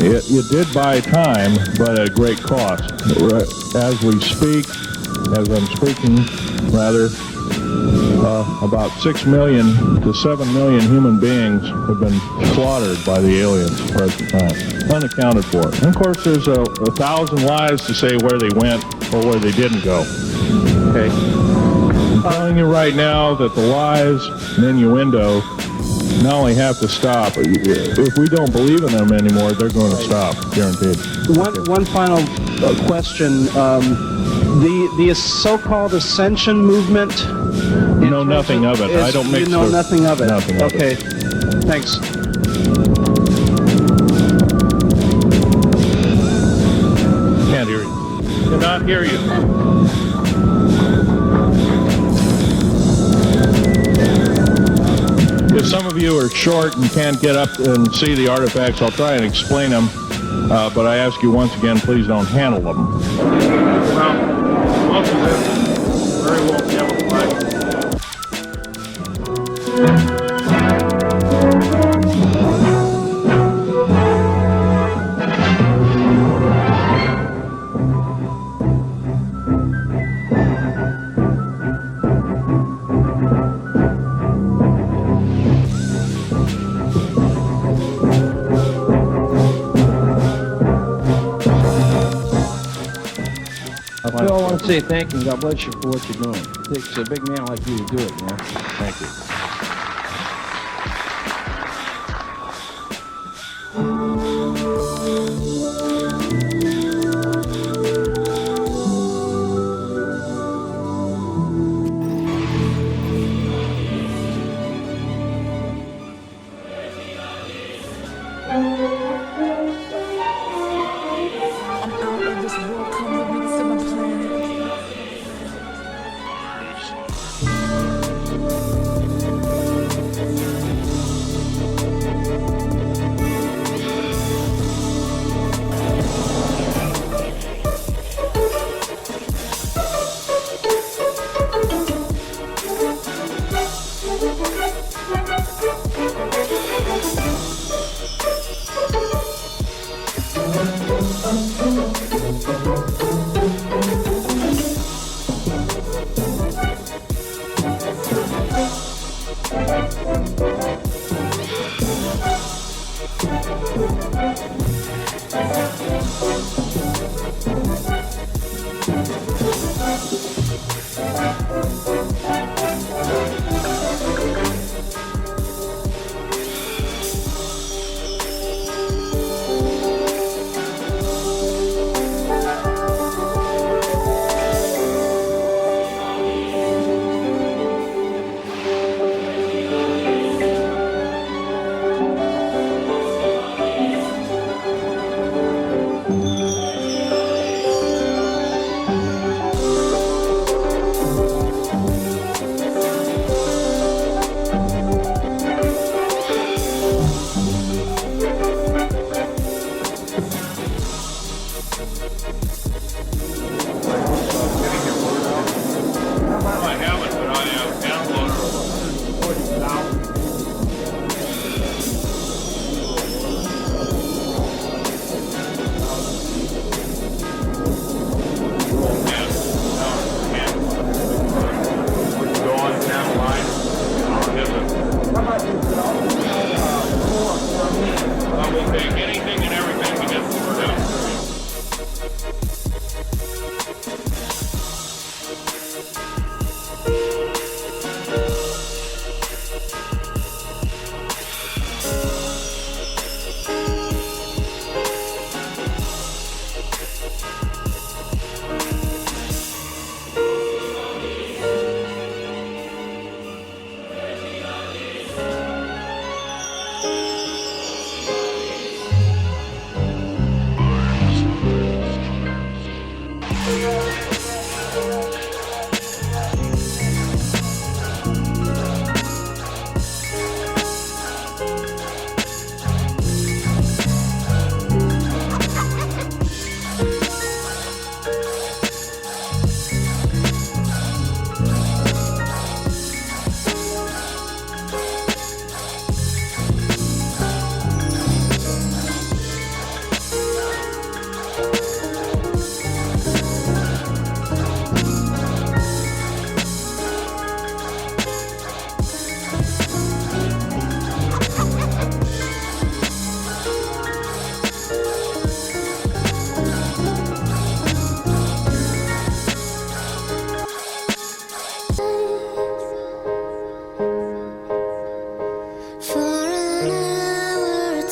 It did buy time, but at a great cost. As we speak, as I'm speaking, rather, about 6 million to 7 million human beings have been slaughtered by the aliens at the present time, unaccounted for. And of course, there's a thousand lies to say where they went or where they didn't go. Okay? I'm telling you right now that the lies and innuendo not only have to stop, if we don't believe in them anymore, they're going to stop, guaranteed. One final question. The so-called ascension movement. You know nothing of it. I don't mix. You know nothing of it. Nothing of okay. it. Thanks. Can't hear you. Cannot hear you. If some of you are short and can't get up and see the artifacts, I'll try and explain them. But I ask you once again, please don't handle them. Well, most of this is very well camouflaged. Phil, I want to say thank you and God bless you for what you're doing. It takes a big man like you to do it, man. Thank you.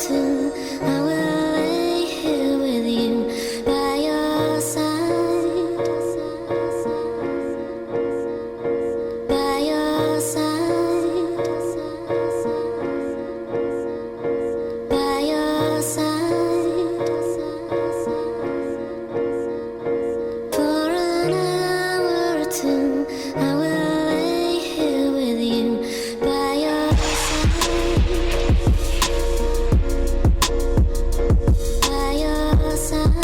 two, I will lay here with you by your side, by your side, by your side. For an hour or two, I will lay here with you by your side, by your side,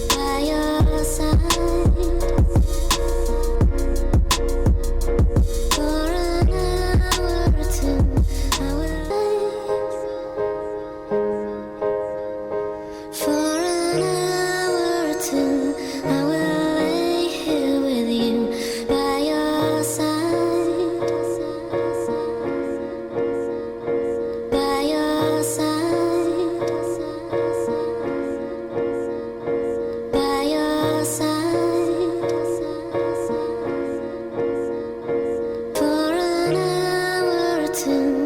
by your side. For an hour or two, I will for an hour or two, I will lay here with you by your side, by your side, by your side. For an hour or two.